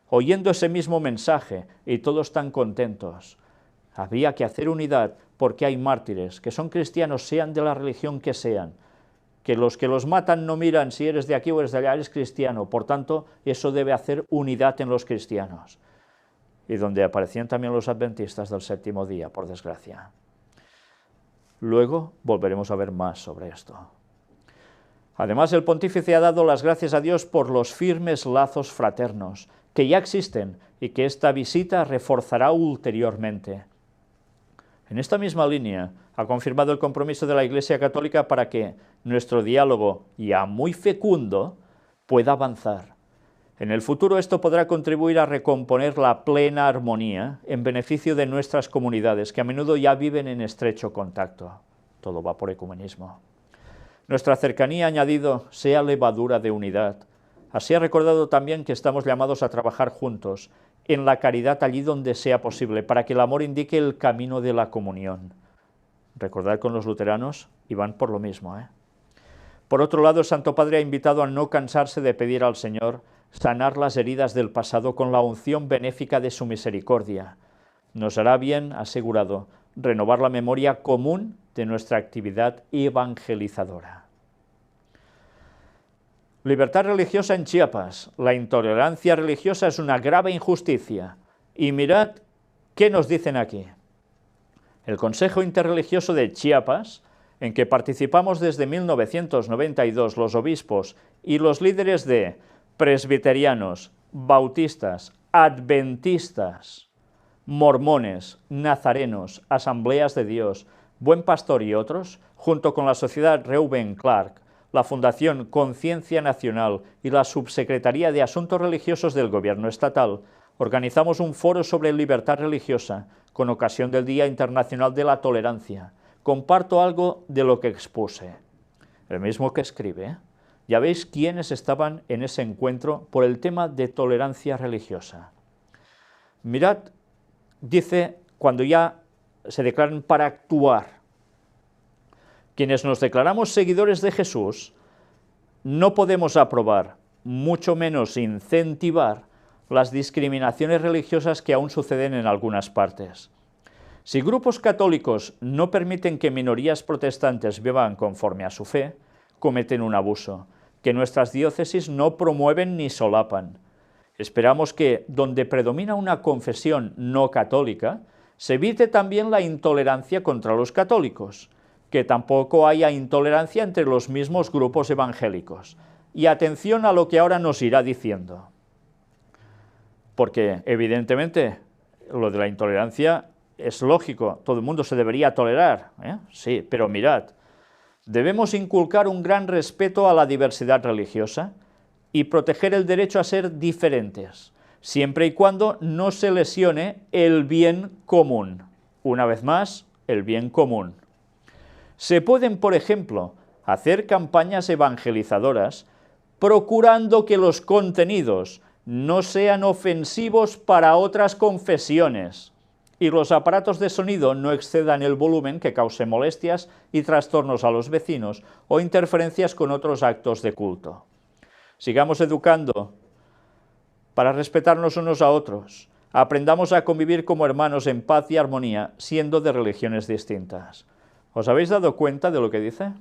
oyendo ese mismo mensaje y todos tan contentos. Había que hacer unidad porque hay mártires que son cristianos, sean de la religión que que los matan no miran si eres de aquí o eres de allá, eres cristiano. Por tanto, eso debe hacer unidad en los cristianos. Y donde aparecían también los adventistas del séptimo día, por desgracia. Luego volveremos a ver más sobre esto. Además, el pontífice ha dado las gracias a Dios por los firmes lazos fraternos, que ya existen y que esta visita reforzará ulteriormente. En esta misma línea, ha confirmado el compromiso de la Iglesia Católica para que nuestro diálogo, ya muy fecundo, pueda avanzar. En el futuro esto podrá contribuir a recomponer la plena armonía en beneficio de nuestras comunidades, que a menudo ya viven en estrecho contacto. Todo va por ecumenismo. Nuestra cercanía, añadido, sea levadura de unidad. Así ha recordado también que estamos llamados a trabajar juntos, en la caridad allí donde sea posible, para que el amor indique el camino de la comunión. Recordad con los luteranos, y van por lo mismo. Por otro lado, el Santo Padre ha invitado a no cansarse de pedir al Señor sanar las heridas del pasado con la unción benéfica de su misericordia. Nos hará bien, asegurado, renovar la memoria común de nuestra actividad evangelizadora. Libertad religiosa en Chiapas. La intolerancia religiosa es una grave injusticia. Y mirad qué nos dicen aquí. El Consejo Interreligioso de Chiapas, en que participamos desde 1992 los obispos y los líderes de presbiterianos, bautistas, adventistas, mormones, nazarenos, asambleas de Dios, Buen Pastor y otros, junto con la Sociedad Reuben Clark, la Fundación Conciencia Nacional y la Subsecretaría de Asuntos Religiosos del Gobierno Estatal, organizamos un foro sobre libertad religiosa con ocasión del Día Internacional de la Tolerancia. Comparto algo de lo que expuse. El mismo que escribe. Ya veis quiénes estaban en ese encuentro por el tema de tolerancia religiosa. Mirad, dice, cuando ya se declaran para actuar. Quienes nos declaramos seguidores de Jesús, no podemos aprobar, mucho menos incentivar, las discriminaciones religiosas que aún suceden en algunas partes. Si grupos católicos no permiten que minorías protestantes vivan conforme a su fe, cometen un abuso, que nuestras diócesis no promueven ni solapan. Esperamos que, donde predomina una confesión no católica, se evite también la intolerancia contra los católicos, que tampoco haya intolerancia entre los mismos grupos evangélicos. Y atención a lo que ahora nos irá diciendo. Porque, evidentemente, lo de la intolerancia es lógico, todo el mundo se debería tolerar, sí, pero mirad, debemos inculcar un gran respeto a la diversidad religiosa y proteger el derecho a ser diferentes, siempre y cuando no se lesione el bien común. Una vez más, el bien común. Se pueden, por ejemplo, hacer campañas evangelizadoras procurando que los contenidos no sean ofensivos para otras confesiones y los aparatos de sonido no excedan el volumen que cause molestias y trastornos a los vecinos o interferencias con otros actos de culto. Sigamos educando para respetarnos unos a otros. Aprendamos a convivir como hermanos en paz y armonía, siendo de religiones distintas. ¿Os habéis dado cuenta de lo que dice?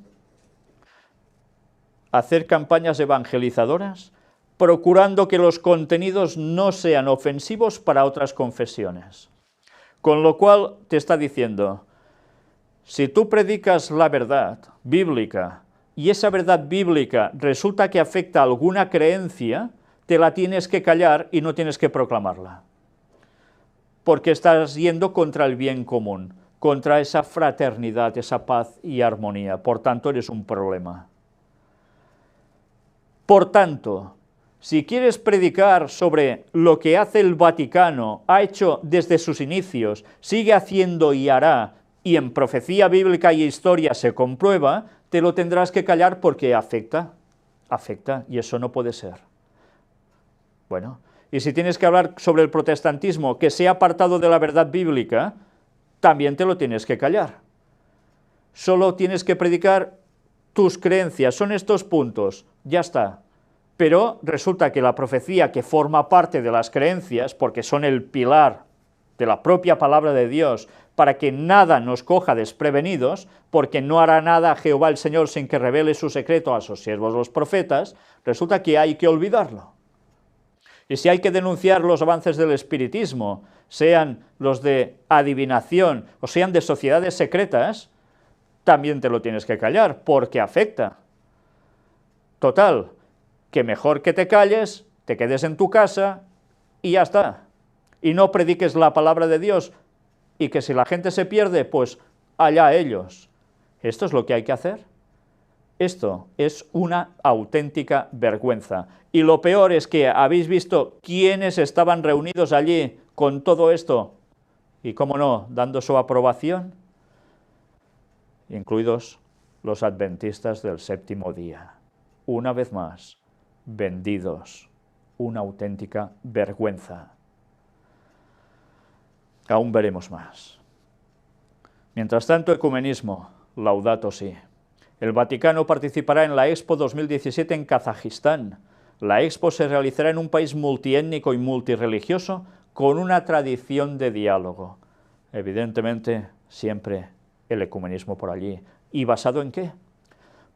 Hacer campañas evangelizadoras, procurando que los contenidos no sean ofensivos para otras confesiones. Con lo cual te está diciendo, si tú predicas la verdad bíblica y esa verdad bíblica resulta que afecta a alguna creencia, te la tienes que callar y no tienes que proclamarla. Porque estás yendo contra el bien común, contra esa fraternidad, esa paz y armonía. Por tanto, eres un problema. Por tanto, si quieres predicar sobre lo que hace el Vaticano, ha hecho desde sus inicios, sigue haciendo y hará, y en profecía bíblica y historia se comprueba, te lo tendrás que callar porque afecta, y eso no puede ser. Bueno, y si tienes que hablar sobre el protestantismo que se ha apartado de la verdad bíblica, también te lo tienes que callar. Solo tienes que predicar tus creencias, son estos puntos, ya está. Pero resulta que la profecía que forma parte de las creencias, porque son el pilar de la propia palabra de Dios, para que nada nos coja desprevenidos, porque no hará nada Jehová el Señor sin que revele su secreto a sus siervos los profetas, resulta que hay que olvidarlo. Y si hay que denunciar los avances del espiritismo, sean los de adivinación o sean de sociedades secretas, también te lo tienes que callar, porque afecta. Total, que mejor que te calles, te quedes en tu casa y ya está. Y no prediques la palabra de Dios, y que si la gente se pierde, pues allá ellos. ¿Esto es lo que hay que hacer? Esto es una auténtica vergüenza. Y lo peor es que habéis visto quiénes estaban reunidos allí con todo esto, y cómo no, dando su aprobación, incluidos los adventistas del séptimo día. Una vez más, vendidos, una auténtica vergüenza. Aún veremos más. Mientras tanto, ecumenismo, Laudato Si. El Vaticano participará en la Expo 2017 en Kazajistán. La Expo se realizará en un país multiétnico y multirreligioso con una tradición de diálogo. Evidentemente, siempre el ecumenismo por allí. ¿Y basado en qué?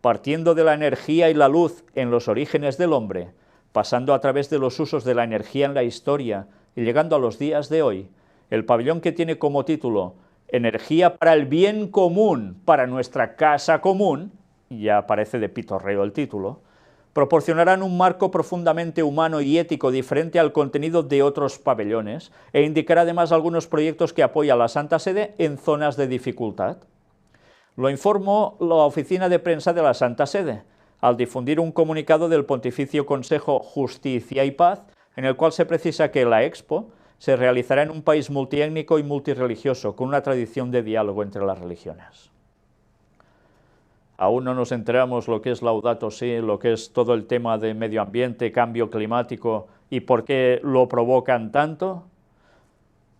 Partiendo de la energía y la luz en los orígenes del hombre, pasando a través de los usos de la energía en la historia y llegando a los días de hoy, el pabellón, que tiene como título Energía para el bien común, para nuestra casa común, ya aparece de pitorreo el título, proporcionarán un marco profundamente humano y ético diferente al contenido de otros pabellones e indicará además algunos proyectos que apoya la Santa Sede en zonas de dificultad. Lo informó la oficina de prensa de la Santa Sede, al difundir un comunicado del Pontificio Consejo Justicia y Paz, en el cual se precisa que la Expo se realizará en un país multiétnico y multirreligioso, con una tradición de diálogo entre las religiones. Aún no nos enteramos lo que es Laudato Si, lo que es todo el tema de medio ambiente, cambio climático y por qué lo provocan tanto.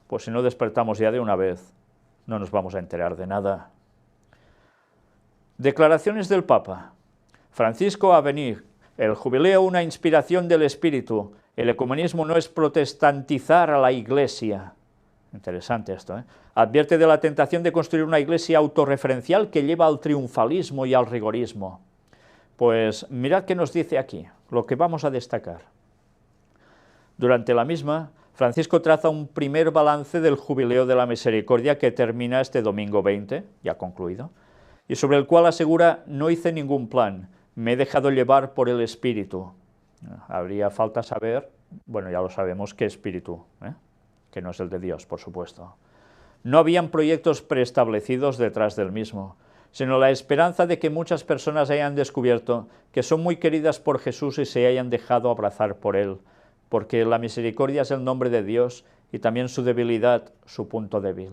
Pues si no despertamos ya de una vez, no nos vamos a enterar de nada. Declaraciones del Papa. Francisco a venir. El jubileo, una inspiración del Espíritu. El ecumenismo no es protestantizar a la Iglesia. Interesante esto, ¿eh? Advierte de la tentación de construir una iglesia autorreferencial que lleva al triunfalismo y al rigorismo. Pues mirad qué nos dice aquí, lo que vamos a destacar. Durante la misma, Francisco traza un primer balance del Jubileo de la Misericordia que termina este domingo 20, ya concluido, y sobre el cual asegura: no hice ningún plan, me he dejado llevar por el Espíritu. Habría falta saber, bueno, ya lo sabemos, qué espíritu, que no es el de Dios, por supuesto. No habían proyectos preestablecidos detrás del mismo, sino la esperanza de que muchas personas hayan descubierto que son muy queridas por Jesús y se hayan dejado abrazar por Él, porque la misericordia es el nombre de Dios y también su debilidad, su punto débil.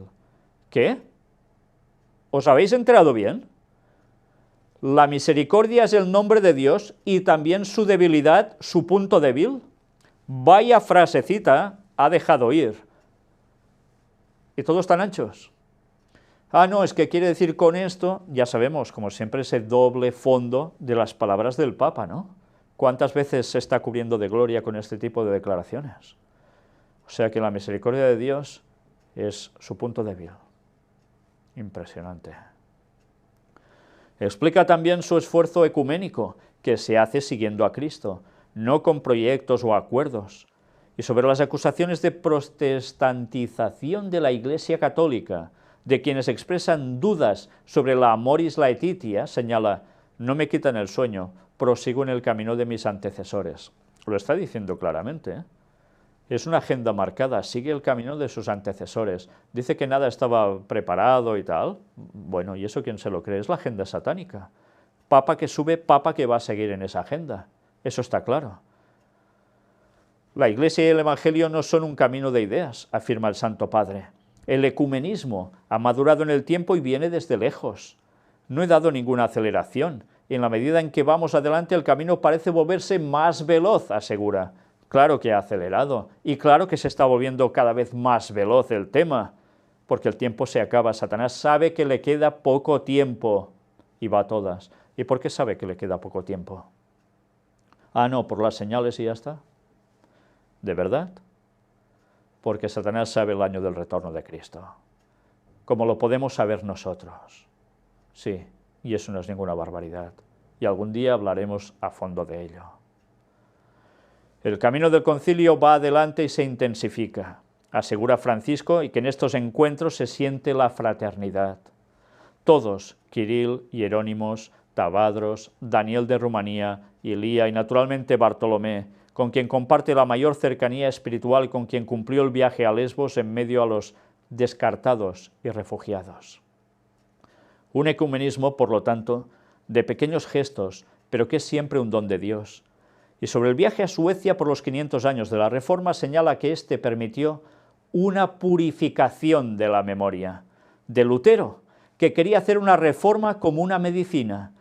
¿Qué? ¿Os habéis enterado bien? La misericordia es el nombre de Dios y también su debilidad, su punto débil. Vaya frasecita ha dejado ir. Y todos están anchos. Ah, no, es que quiere decir con esto, ya sabemos, como siempre, ese doble fondo de las palabras del Papa, ¿no? ¿Cuántas veces se está cubriendo de gloria con este tipo de declaraciones? O sea que la misericordia de Dios es su punto débil. Impresionante. Explica también su esfuerzo ecuménico, que se hace siguiendo a Cristo, no con proyectos o acuerdos. Y sobre las acusaciones de protestantización de la Iglesia Católica, de quienes expresan dudas sobre la Amoris Laetitia, señala: no me quitan el sueño, prosigo en el camino de mis antecesores. Lo está diciendo claramente, ¿eh? Es una agenda marcada, sigue el camino de sus antecesores. Dice que nada estaba preparado y tal. Bueno, ¿y eso quién se lo cree? Es la agenda satánica. Papa que sube, papa que va a seguir en esa agenda. Eso está claro. La Iglesia y el Evangelio no son un camino de ideas, afirma el Santo Padre. El ecumenismo ha madurado en el tiempo y viene desde lejos. No he dado ninguna aceleración, y en la medida en que vamos adelante el camino parece volverse más veloz, asegura. Claro que ha acelerado, y claro que se está volviendo cada vez más veloz el tema, porque el tiempo se acaba. Satanás sabe que le queda poco tiempo, y va a todas. ¿Y por qué sabe que le queda poco tiempo? Ah, no, por las señales y ya está. ¿De verdad? porque Satanás sabe el año del retorno de Cristo, como lo podemos saber nosotros. Sí, y eso no es ninguna barbaridad, y algún día hablaremos a fondo de ello. El camino del concilio va adelante y se intensifica, asegura Francisco, y que en estos encuentros se siente la fraternidad. Todos, Kirill, Hierónimos, Tabadros, Daniel de Rumanía, Ilía y naturalmente Bartolomé, con quien comparte la mayor cercanía espiritual y con quien cumplió el viaje a Lesbos en medio a los descartados y refugiados. Un ecumenismo, por lo tanto, de pequeños gestos, pero que es siempre un don de Dios. Y sobre el viaje a Suecia por los 500 años de la Reforma señala que éste permitió una purificación de la memoria. De Lutero, que quería hacer una reforma como una medicina,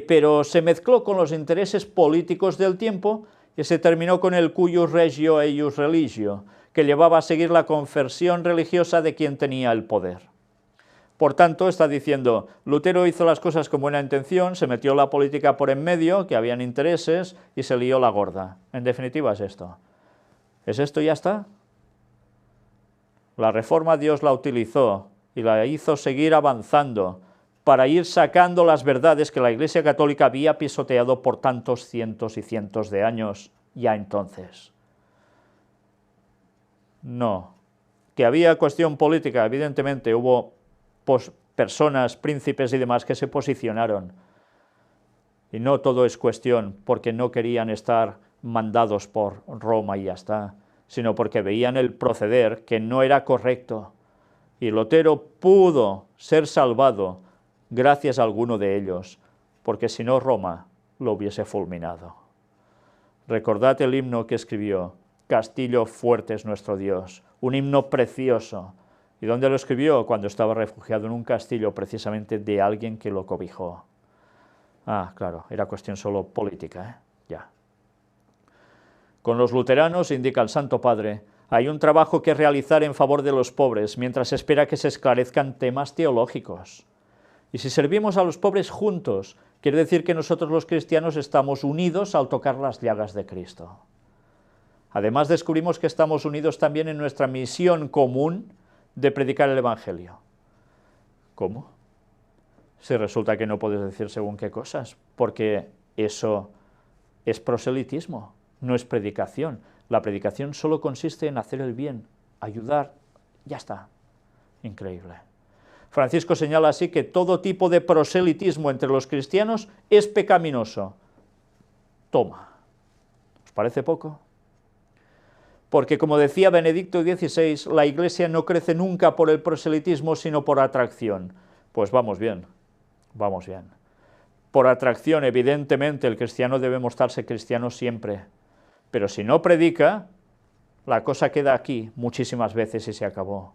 pero se mezcló con los intereses políticos del tiempo y se terminó con el cuius regio eius religio, que llevaba a seguir la conversión religiosa de quien tenía el poder. Por tanto, está diciendo, Lutero hizo las cosas con buena intención, se metió la política por en medio, que habían intereses, y se lió la gorda. En definitiva es esto. ¿Es esto y ya está? La reforma Dios la utilizó y la hizo seguir avanzando para ir sacando las verdades que la Iglesia Católica había pisoteado por tantos cientos y cientos de años ya entonces. No. Que había cuestión política, evidentemente hubo personas, príncipes y demás que se posicionaron. Y no todo es cuestión porque no querían estar mandados por Roma y ya está, sino porque veían el proceder que no era correcto. Y Lutero pudo ser salvado gracias a alguno de ellos, porque si no Roma lo hubiese fulminado. Recordad el himno que escribió, Castillo fuerte es nuestro Dios, un himno precioso. ¿Y dónde lo escribió? Cuando estaba refugiado en un castillo, precisamente de alguien que lo cobijó. Ah, claro, era cuestión solo política, ya. Con los luteranos, indica el Santo Padre, hay un trabajo que realizar en favor de los pobres, mientras espera que se esclarezcan temas teológicos. Y si servimos a los pobres juntos, quiere decir que nosotros los cristianos estamos unidos al tocar las llagas de Cristo. Además, descubrimos que estamos unidos también en nuestra misión común de predicar el Evangelio. ¿Cómo? Si resulta que no puedes decir según qué cosas, porque eso es proselitismo, no es predicación. La predicación solo consiste en hacer el bien, ayudar, ya está. Increíble. Francisco señala así que todo tipo de proselitismo entre los cristianos es pecaminoso. Toma. ¿Os parece poco? Porque, como decía Benedicto XVI, la Iglesia no crece nunca por el proselitismo, sino por atracción. Pues vamos bien, vamos bien. Por atracción, evidentemente, el cristiano debe mostrarse cristiano siempre. Pero si no predica, la cosa queda aquí muchísimas veces y se acabó.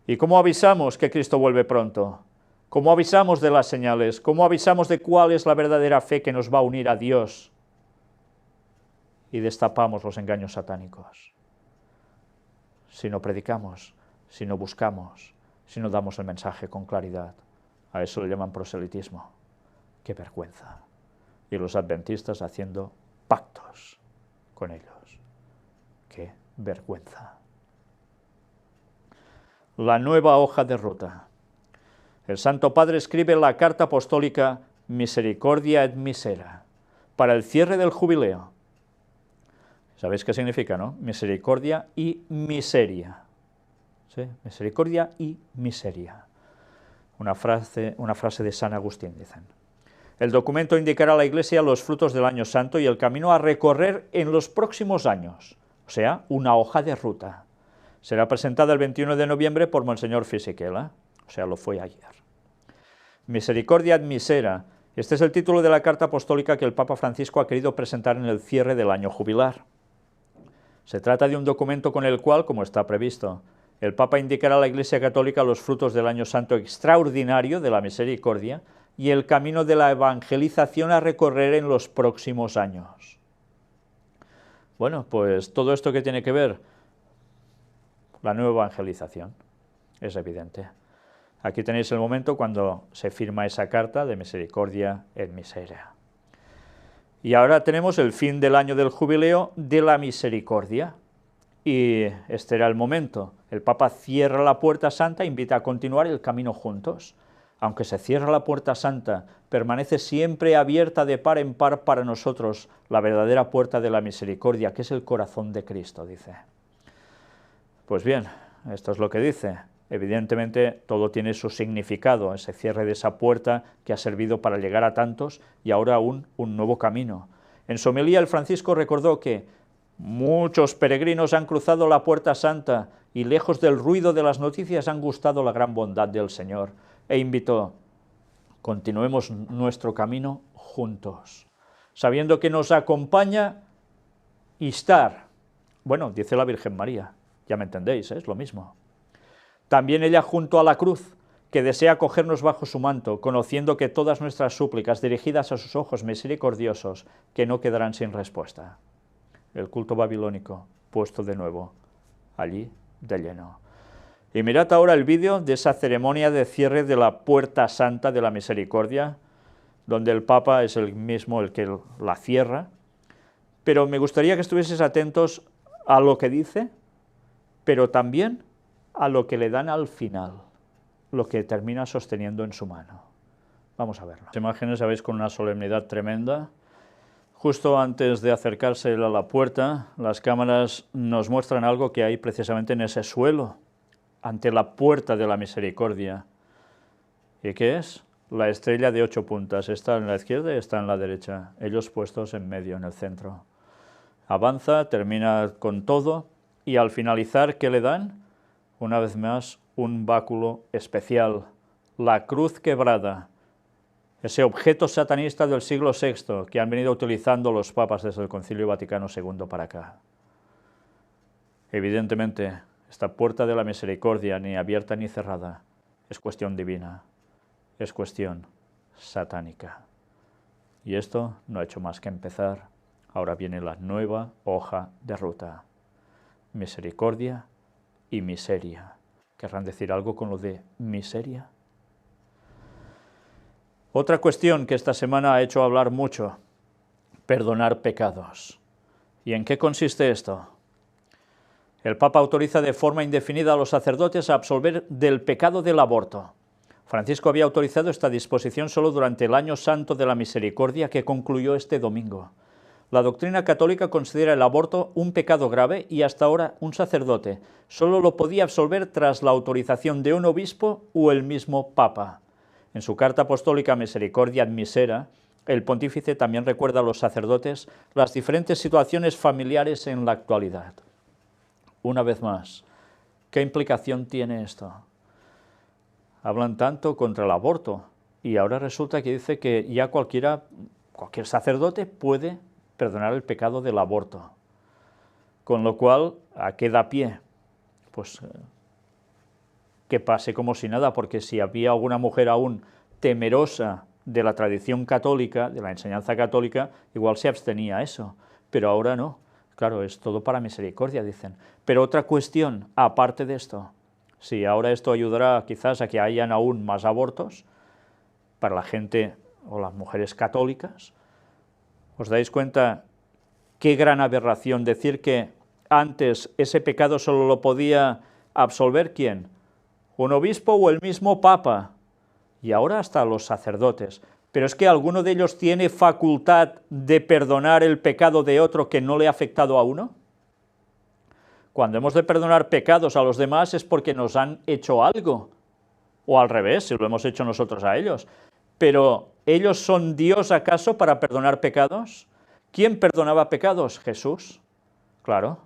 ¿Y cómo avisamos que Cristo vuelve pronto? ¿Cómo avisamos de las señales? ¿Cómo avisamos de cuál es la verdadera fe que nos va a unir a Dios? Y destapamos los engaños satánicos. Si no predicamos, si no buscamos, si no damos el mensaje con claridad. A eso le llaman proselitismo. ¡Qué vergüenza! Y los adventistas haciendo pactos con ellos. ¡Qué vergüenza! La nueva hoja de ruta. El Santo Padre escribe la carta apostólica Misericordia et Misera para el cierre del jubileo. ¿Sabéis qué significa, no? Misericordia y miseria. ¿Sí? Misericordia y miseria. Una frase de San Agustín, dicen. El documento indicará a la Iglesia los frutos del año santo y el camino a recorrer en los próximos años, o sea, una hoja de ruta. Será presentada el 21 de noviembre por Monseñor Fisichella, o sea, lo fue ayer. Misericordia et misera. Este es el título de la carta apostólica que el Papa Francisco ha querido presentar en el cierre del año jubilar. Se trata de un documento con el cual, como está previsto, el Papa indicará a la Iglesia Católica los frutos del año santo extraordinario de la misericordia y el camino de la evangelización a recorrer en los próximos años. Bueno, pues todo esto que tiene que ver, la nueva evangelización, es evidente. Aquí tenéis el momento cuando se firma esa carta de Misericordia et Misera. Y ahora tenemos el fin del año del jubileo de la misericordia. y este era el momento. El Papa cierra la puerta santa e invita a continuar el camino juntos. Aunque se cierra la puerta santa, permanece siempre abierta de par en par para nosotros la verdadera puerta de la misericordia, que es el corazón de Cristo, dice. Pues bien, esto es lo que dice. Evidentemente todo tiene su significado, ese cierre de esa puerta que ha servido para llegar a tantos y ahora aún un nuevo camino. En su homilía el Francisco recordó que muchos peregrinos han cruzado la puerta santa y lejos del ruido de las noticias han gustado la gran bondad del Señor, e invitó: continuemos nuestro camino juntos, sabiendo que nos acompaña Istar. Bueno, dice la Virgen María, ya me entendéis, es lo mismo. También ella junto a la cruz, que desea acogernos bajo su manto, conociendo que todas nuestras súplicas dirigidas a sus ojos misericordiosos, que no quedarán sin respuesta. El culto babilónico, puesto de nuevo, allí de lleno. Y mirad ahora el vídeo de esa ceremonia de cierre de la Puerta Santa de la Misericordia, donde el Papa es el mismo el que la cierra, pero me gustaría que estuvieses atentos a lo que dice, pero también a lo que le dan al final, lo que termina sosteniendo en su mano. Vamos a verlo. Las imágenes, sabéis, con una solemnidad tremenda. Justo antes de acercarse él a la puerta, las cámaras nos muestran algo que hay precisamente en ese suelo, ante la puerta de la misericordia. ¿Y qué es? La estrella de 8 puntas. Está en la izquierda y está en la derecha, ellos puestos en medio, en el centro. Avanza, termina con todo, y al finalizar, ¿qué le dan? Una vez más, un báculo especial, la cruz quebrada, ese objeto satanista del siglo VI que han venido utilizando los papas desde el Concilio Vaticano II para acá. Evidentemente, esta puerta de la misericordia, ni abierta ni cerrada, es cuestión divina, es cuestión satánica. Y esto no ha hecho más que empezar. Ahora viene la nueva hoja de ruta. Misericordia y miseria. ¿Querrán decir algo con lo de miseria? Otra cuestión que esta semana ha hecho hablar mucho: perdonar pecados. ¿Y en qué consiste esto? El Papa autoriza de forma indefinida a los sacerdotes a absolver del pecado del aborto. Francisco había autorizado esta disposición solo durante el Año Santo de la Misericordia, que concluyó este domingo. La doctrina católica considera el aborto un pecado grave y hasta ahora un sacerdote solo lo podía absolver tras la autorización de un obispo o el mismo Papa. En su carta apostólica Misericordia ad Misera, el pontífice también recuerda a los sacerdotes las diferentes situaciones familiares en la actualidad. Una vez más, ¿qué implicación tiene esto? Hablan tanto contra el aborto y ahora resulta que dice que ya cualquier sacerdote puede perdonar el pecado del aborto. Con lo cual, ¿a qué da pie? Pues que pase como si nada, porque si había alguna mujer aún temerosa de la tradición católica, de la enseñanza católica, igual se abstenía a eso, pero ahora no. Claro, es todo para misericordia, dicen. Pero otra cuestión, aparte de esto, si ahora esto ayudará quizás a que hayan aún más abortos para la gente o las mujeres católicas, ¿os dais cuenta qué gran aberración decir que antes ese pecado solo lo podía absolver ¿quién? ¿Un obispo o el mismo Papa? Y ahora hasta los sacerdotes. Pero es que alguno de ellos tiene facultad de perdonar el pecado de otro que no le ha afectado a uno. Cuando hemos de perdonar pecados a los demás es porque nos han hecho algo, o al revés, si lo hemos hecho nosotros a ellos. Pero, ¿ellos son Dios acaso para perdonar pecados? ¿Quién perdonaba pecados? Jesús. Claro.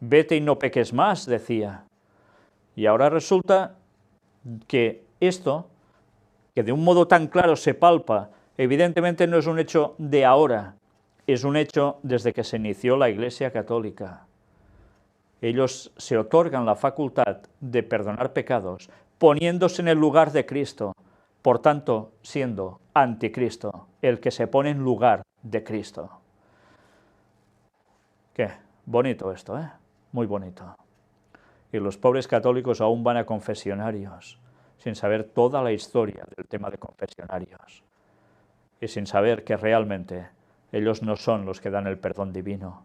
Vete y no peques más, decía. Y ahora resulta que esto, que de un modo tan claro se palpa, evidentemente no es un hecho de ahora, es un hecho desde que se inició la Iglesia Católica. Ellos se otorgan la facultad de perdonar pecados, poniéndose en el lugar de Cristo, por tanto, siendo anticristo, el que se pone en lugar de Cristo. Qué bonito esto, ¿eh? Muy bonito. Y los pobres católicos aún van a confesionarios, sin saber toda la historia del tema de confesionarios, y sin saber que realmente ellos no son los que dan el perdón divino.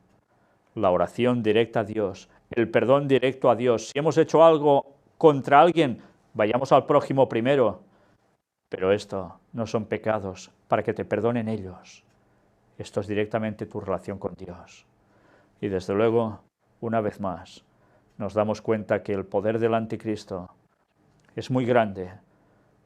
La oración directa a Dios el perdón directo a Dios. Si hemos hecho algo contra alguien, vayamos al prójimo primero. Pero esto no son pecados para que te perdonen ellos. Esto es directamente tu relación con Dios. Y desde luego, una vez más, nos damos cuenta que el poder del anticristo es muy grande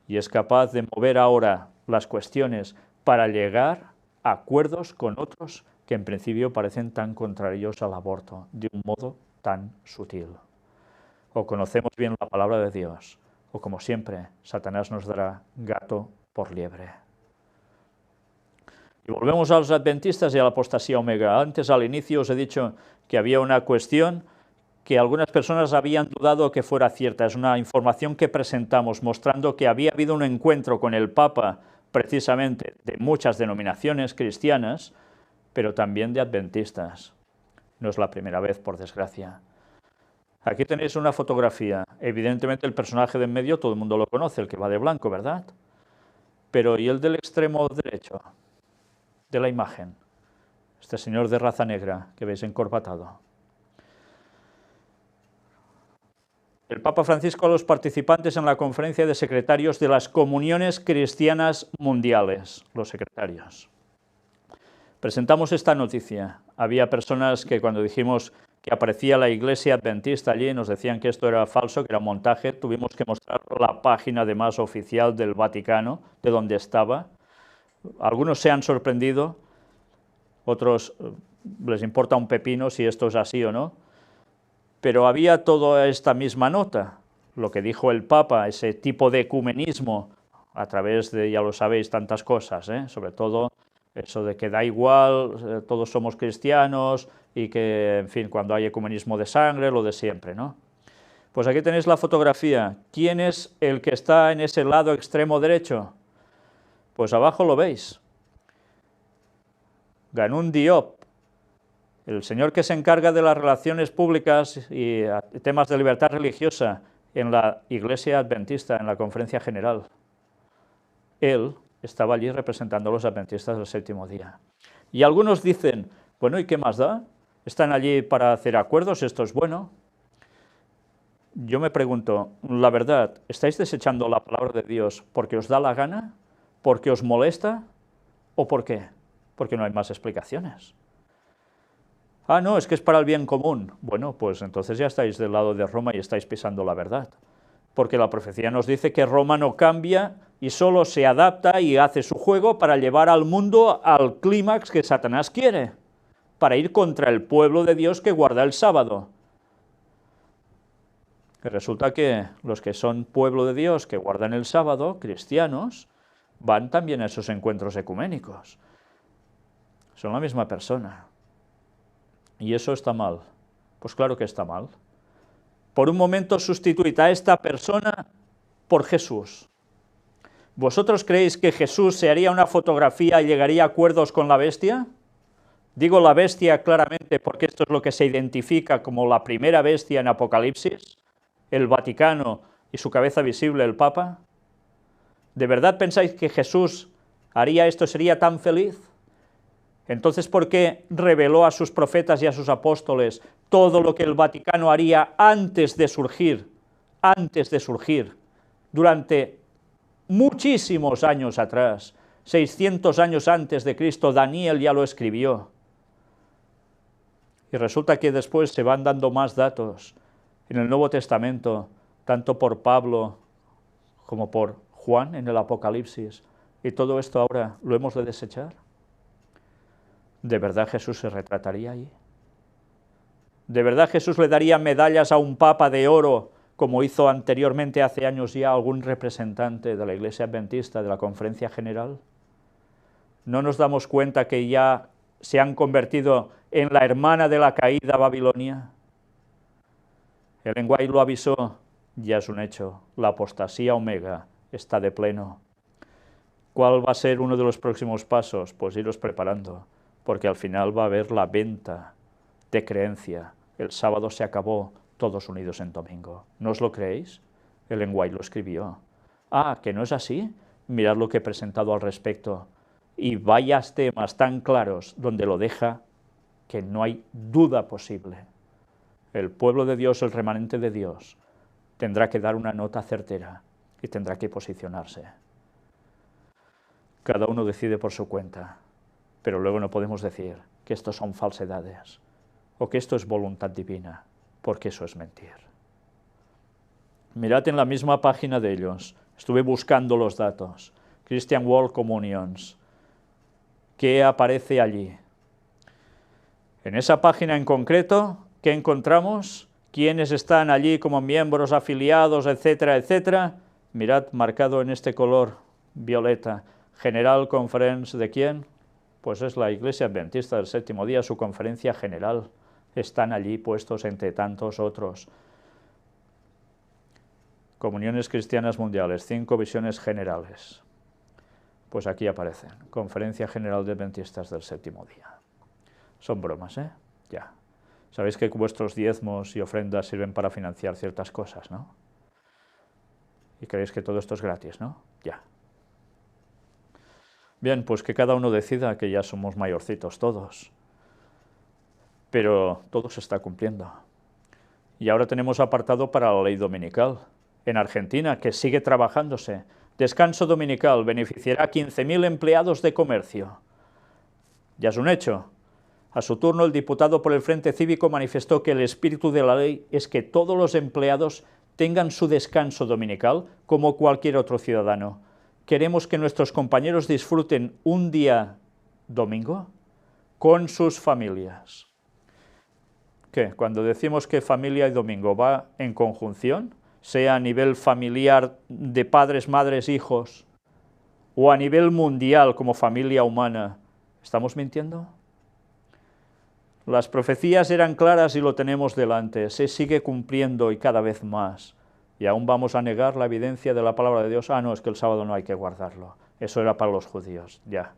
y es capaz de mover ahora las cuestiones para llegar a acuerdos con otros que en principio parecen tan contrarios al aborto, de un modo tan sutil. O conocemos bien la palabra de Dios, o como siempre, Satanás nos dará gato por liebre. Y volvemos a los adventistas y a la apostasía omega. Antes, al inicio, os he dicho que había una cuestión que algunas personas habían dudado que fuera cierta. Es una información que presentamos mostrando que había habido un encuentro con el Papa, precisamente de muchas denominaciones cristianas, pero también de adventistas. No es la primera vez, por desgracia. Aquí tenéis una fotografía. Evidentemente el personaje de en medio todo el mundo lo conoce, el que va de blanco, ¿verdad? Pero ¿y el del extremo derecho de la imagen? Este señor de raza negra que veis encorbatado. El Papa Francisco a los participantes en la conferencia de secretarios de las comuniones cristianas mundiales, los secretarios. Presentamos esta noticia. Había personas que cuando dijimos que aparecía la iglesia adventista allí nos decían que esto era falso, que era montaje. Tuvimos que mostrar la página además oficial del Vaticano, de donde estaba. Algunos se han sorprendido, otros les importa un pepino si esto es así o no. Pero había toda esta misma nota, lo que dijo el Papa, ese tipo de ecumenismo, a través de, ya lo sabéis, tantas cosas, sobre todo eso de que da igual, todos somos cristianos y que, en fin, cuando hay ecumenismo de sangre, lo de siempre, ¿no? Pues aquí tenéis la fotografía. ¿Quién es el que está en ese lado extremo derecho? Pues abajo lo veis. Ganun Diop, el señor que se encarga de las relaciones públicas y temas de libertad religiosa en la Iglesia Adventista, en la Conferencia General. Él estaba allí representando a los adventistas del séptimo día. Y algunos dicen, bueno, ¿y qué más da? ¿Están allí para hacer acuerdos? ¿Esto es bueno? Yo me pregunto, la verdad, ¿estáis desechando la palabra de Dios porque os da la gana? ¿Porque os molesta? ¿O por qué? Porque no hay más explicaciones. Ah, no, es que es para el bien común. Bueno, pues entonces ya estáis del lado de Roma y estáis pisando la verdad. Porque la profecía nos dice que Roma no cambia y solo se adapta y hace su juego para llevar al mundo al clímax que Satanás quiere, para ir contra el pueblo de Dios que guarda el sábado. Y resulta que los que son pueblo de Dios, que guardan el sábado, cristianos, van también a esos encuentros ecuménicos. Son la misma persona. ¿Y eso está mal? Pues claro que está mal. Por un momento sustituid a esta persona por Jesús. ¿Vosotros creéis que Jesús se haría una fotografía y llegaría a acuerdos con la bestia? Digo la bestia claramente porque esto es lo que se identifica como la primera bestia en Apocalipsis, el Vaticano y su cabeza visible, el Papa. ¿De verdad pensáis que Jesús haría esto, sería tan feliz? Entonces, ¿por qué reveló a sus profetas y a sus apóstoles todo lo que el Vaticano haría antes de surgir, durante muchísimos años atrás, 600 años antes de Cristo, Daniel ya lo escribió? Y resulta que después se van dando más datos en el Nuevo Testamento, tanto por Pablo como por Juan en el Apocalipsis, y todo esto ahora lo hemos de desechar. ¿De verdad Jesús se retrataría allí? ¿De verdad Jesús le daría medallas a un papa de oro, como hizo anteriormente hace años ya algún representante de la Iglesia Adventista, de la Conferencia General? ¿No nos damos cuenta que ya se han convertido en la hermana de la caída Babilonia? Ellen White lo avisó, ya es un hecho, la apostasía omega está de pleno. ¿Cuál va a ser uno de los próximos pasos? Pues iros preparando, porque al final va a haber la venta de creencia. El sábado se acabó, todos unidos en domingo. ¿No os lo creéis? Ellen White lo escribió. Ah, ¿que no es así? Mirad lo que he presentado al respecto. Y vayas temas tan claros donde lo deja que no hay duda posible. el pueblo de Dios, el remanente de Dios, tendrá que dar una nota certera y tendrá que posicionarse. Cada uno decide por su cuenta, pero luego no podemos decir que esto son falsedades o que esto es voluntad divina, porque eso es mentir. Mirad en la misma página de ellos, estuve buscando los datos, Christian World Communions, ¿qué aparece allí? En esa página en concreto, ¿qué encontramos? ¿Quiénes están allí como miembros afiliados, etcétera, etcétera? Mirad, marcado en este color violeta, General Conference, ¿de quién? Pues es la Iglesia Adventista del Séptimo Día, su conferencia general. Están allí puestos entre tantos otros. Comuniones Cristianas Mundiales, 5 visiones generales. Pues aquí aparecen, Conferencia General de Adventistas del Séptimo Día. Son bromas, ¿eh? Ya. Sabéis que vuestros diezmos y ofrendas sirven para financiar ciertas cosas, ¿no? Y creéis que todo esto es gratis, ¿no? Ya. Bien, pues que cada uno decida, que ya somos mayorcitos todos. Pero todo se está cumpliendo. Y ahora tenemos apartado para la ley dominical. En Argentina, que sigue trabajándose. Descanso dominical beneficiará a 15.000 empleados de comercio. Ya es un hecho. A su turno, el diputado por el Frente Cívico manifestó que el espíritu de la ley es que todos los empleados tengan su descanso dominical como cualquier otro ciudadano. Queremos que nuestros compañeros disfruten un día domingo con sus familias. ¿Qué? Cuando decimos que familia y domingo va en conjunción, sea a nivel familiar de padres, madres, hijos, o a nivel mundial como familia humana, ¿estamos mintiendo? Las profecías eran claras y lo tenemos delante, se sigue cumpliendo y cada vez más. Y aún vamos a negar la evidencia de la palabra de Dios. Ah, no, es que el sábado no hay que guardarlo. Eso era para los judíos, ya.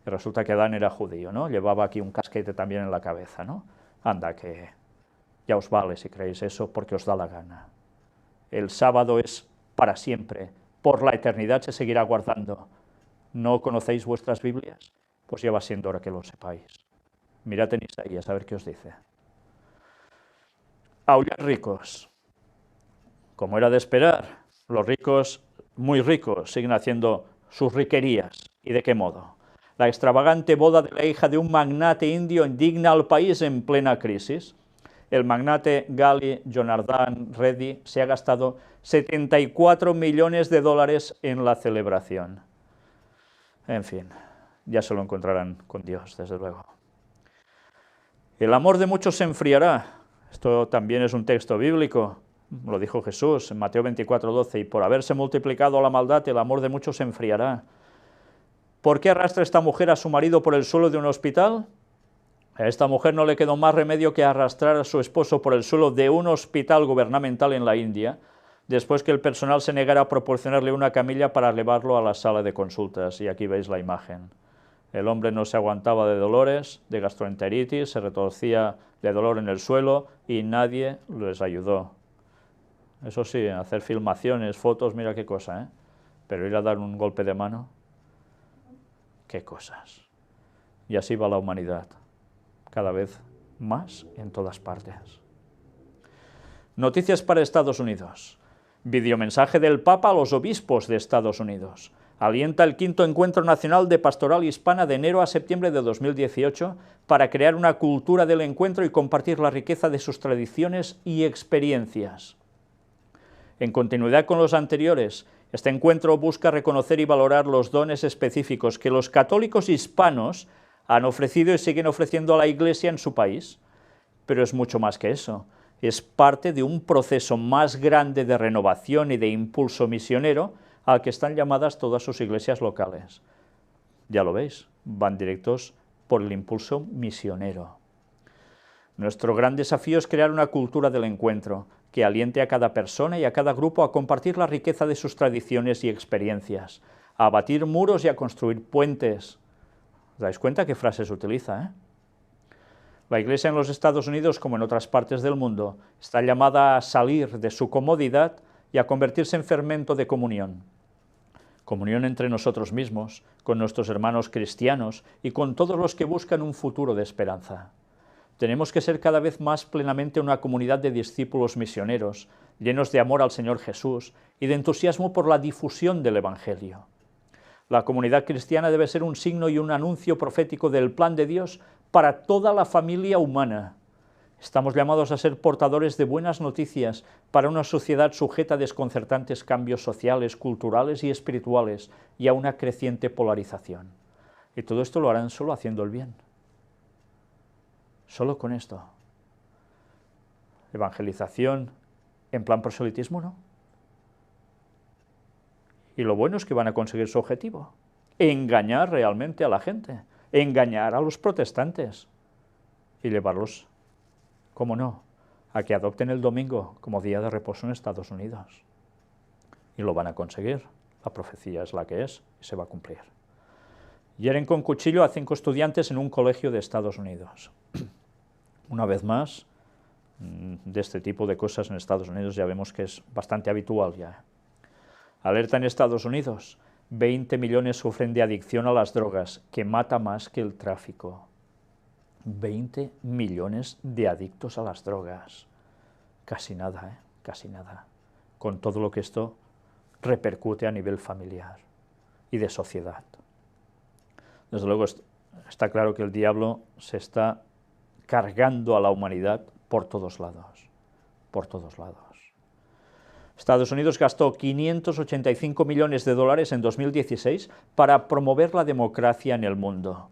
Y resulta que Adán era judío, ¿no? Llevaba aquí un casquete también en la cabeza, ¿no? Anda, que ya os vale si creéis eso porque os da la gana. El sábado es para siempre, por la eternidad se seguirá guardando. ¿No conocéis vuestras Biblias? Pues ya va siendo hora que lo sepáis. Mirad en Isaías a ver qué os dice. Aullad ricos. Como era de esperar, los ricos, muy ricos, siguen haciendo sus riquerías. ¿Y de qué modo? La extravagante boda de la hija de un magnate indio indigna al país en plena crisis. El magnate Gali Jonardhan Reddy se ha gastado 74 millones de dólares en la celebración. En fin, ya se lo encontrarán con Dios, desde luego. El amor de muchos se enfriará. Esto también es un texto bíblico. Lo dijo Jesús en Mateo 24:12, y por haberse multiplicado la maldad, el amor de muchos se enfriará. ¿Por qué arrastra esta mujer a su marido por el suelo de un hospital? A esta mujer no le quedó más remedio que arrastrar a su esposo por el suelo de un hospital gubernamental en la India, después que el personal se negara a proporcionarle una camilla para llevarlo a la sala de consultas, y aquí veis la imagen. El hombre no se aguantaba de dolores, de gastroenteritis, se retorcía de dolor en el suelo y nadie les ayudó. Eso sí, hacer filmaciones, fotos, mira qué cosa, ¿eh? Pero ir a dar un golpe de mano, qué cosas. Y así va la humanidad, cada vez más en todas partes. Noticias para Estados Unidos. Videomensaje del Papa a los obispos de Estados Unidos. Alienta el 5º Encuentro Nacional de Pastoral Hispana de enero a septiembre de 2018 para crear una cultura del encuentro y compartir la riqueza de sus tradiciones y experiencias. En continuidad con los anteriores, este encuentro busca reconocer y valorar los dones específicos que los católicos hispanos han ofrecido y siguen ofreciendo a la Iglesia en su país. Pero es mucho más que eso. Es parte de un proceso más grande de renovación y de impulso misionero al que están llamadas todas sus iglesias locales. Ya lo veis, van directos por el impulso misionero. Nuestro gran desafío es crear una cultura del encuentro que aliente a cada persona y a cada grupo a compartir la riqueza de sus tradiciones y experiencias, a abatir muros y a construir puentes. ¿Os dais cuenta qué frase se utiliza, La Iglesia en los Estados Unidos, como en otras partes del mundo, está llamada a salir de su comodidad y a convertirse en fermento de comunión. Comunión entre nosotros mismos, con nuestros hermanos cristianos y con todos los que buscan un futuro de esperanza. Tenemos que ser cada vez más plenamente una comunidad de discípulos misioneros, llenos de amor al Señor Jesús y de entusiasmo por la difusión del Evangelio. La comunidad cristiana debe ser un signo y un anuncio profético del plan de Dios para toda la familia humana. Estamos llamados a ser portadores de buenas noticias para una sociedad sujeta a desconcertantes cambios sociales, culturales y espirituales y a una creciente polarización. Y todo esto lo harán solo haciendo el bien. Solo con esto. Evangelización en plan proselitismo, ¿no? Y lo bueno es que van a conseguir su objetivo. Engañar realmente a la gente. Engañar a los protestantes. Y llevarlos, ¿cómo no?, a que adopten el domingo como día de reposo en Estados Unidos. Y lo van a conseguir. La profecía es la que es y se va a cumplir. Hieren con cuchillo a 5 estudiantes en un colegio de Estados Unidos. Una vez más, de este tipo de cosas en Estados Unidos ya vemos que es bastante habitual ya. Alerta en Estados Unidos, 20 millones sufren de adicción a las drogas, que mata más que el tráfico. 20 millones de adictos a las drogas. Casi nada, casi nada. Con todo lo que esto repercute a nivel familiar y de sociedad. Desde luego está claro que el diablo se está cargando a la humanidad por todos lados, por todos lados. Estados Unidos gastó 585 millones de dólares en 2016 para promover la democracia en el mundo.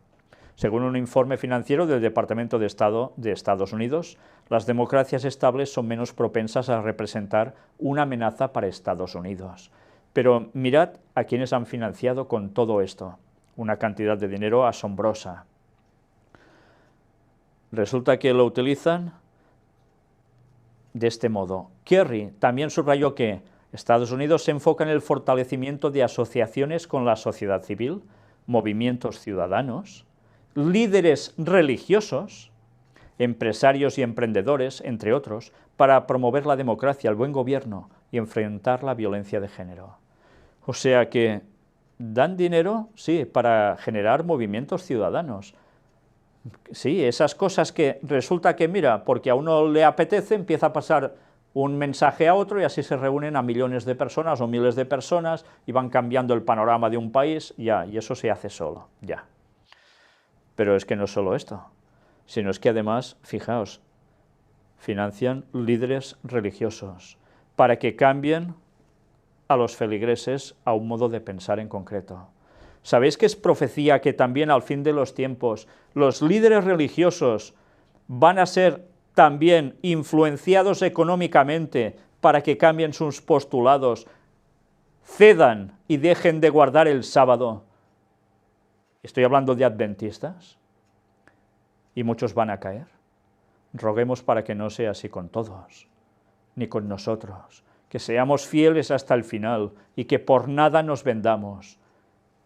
Según un informe financiero del Departamento de Estado de Estados Unidos, las democracias estables son menos propensas a representar una amenaza para Estados Unidos. Pero mirad a quienes han financiado con todo esto, una cantidad de dinero asombrosa. Resulta que lo utilizan de este modo. Kerry también subrayó que Estados Unidos se enfoca en el fortalecimiento de asociaciones con la sociedad civil, movimientos ciudadanos, líderes religiosos, empresarios y emprendedores, entre otros, para promover la democracia, el buen gobierno y enfrentar la violencia de género. O sea que dan dinero, sí, para generar movimientos ciudadanos. Sí, esas cosas que resulta que, mira, porque a uno le apetece, empieza a pasar un mensaje a otro y así se reúnen a millones de personas o miles de personas y van cambiando el panorama de un país, ya, y eso se hace solo, ya. Pero es que no es solo esto, sino es que además, fijaos, financian líderes religiosos para que cambien a los feligreses a un modo de pensar en concreto. ¿Sabéis que es profecía que también al fin de los tiempos los líderes religiosos van a ser también influenciados económicamente para que cambien sus postulados, cedan y dejen de guardar el sábado? Estoy hablando de adventistas, y muchos van a caer. Roguemos para que no sea así con todos, ni con nosotros, que seamos fieles hasta el final y que por nada nos vendamos.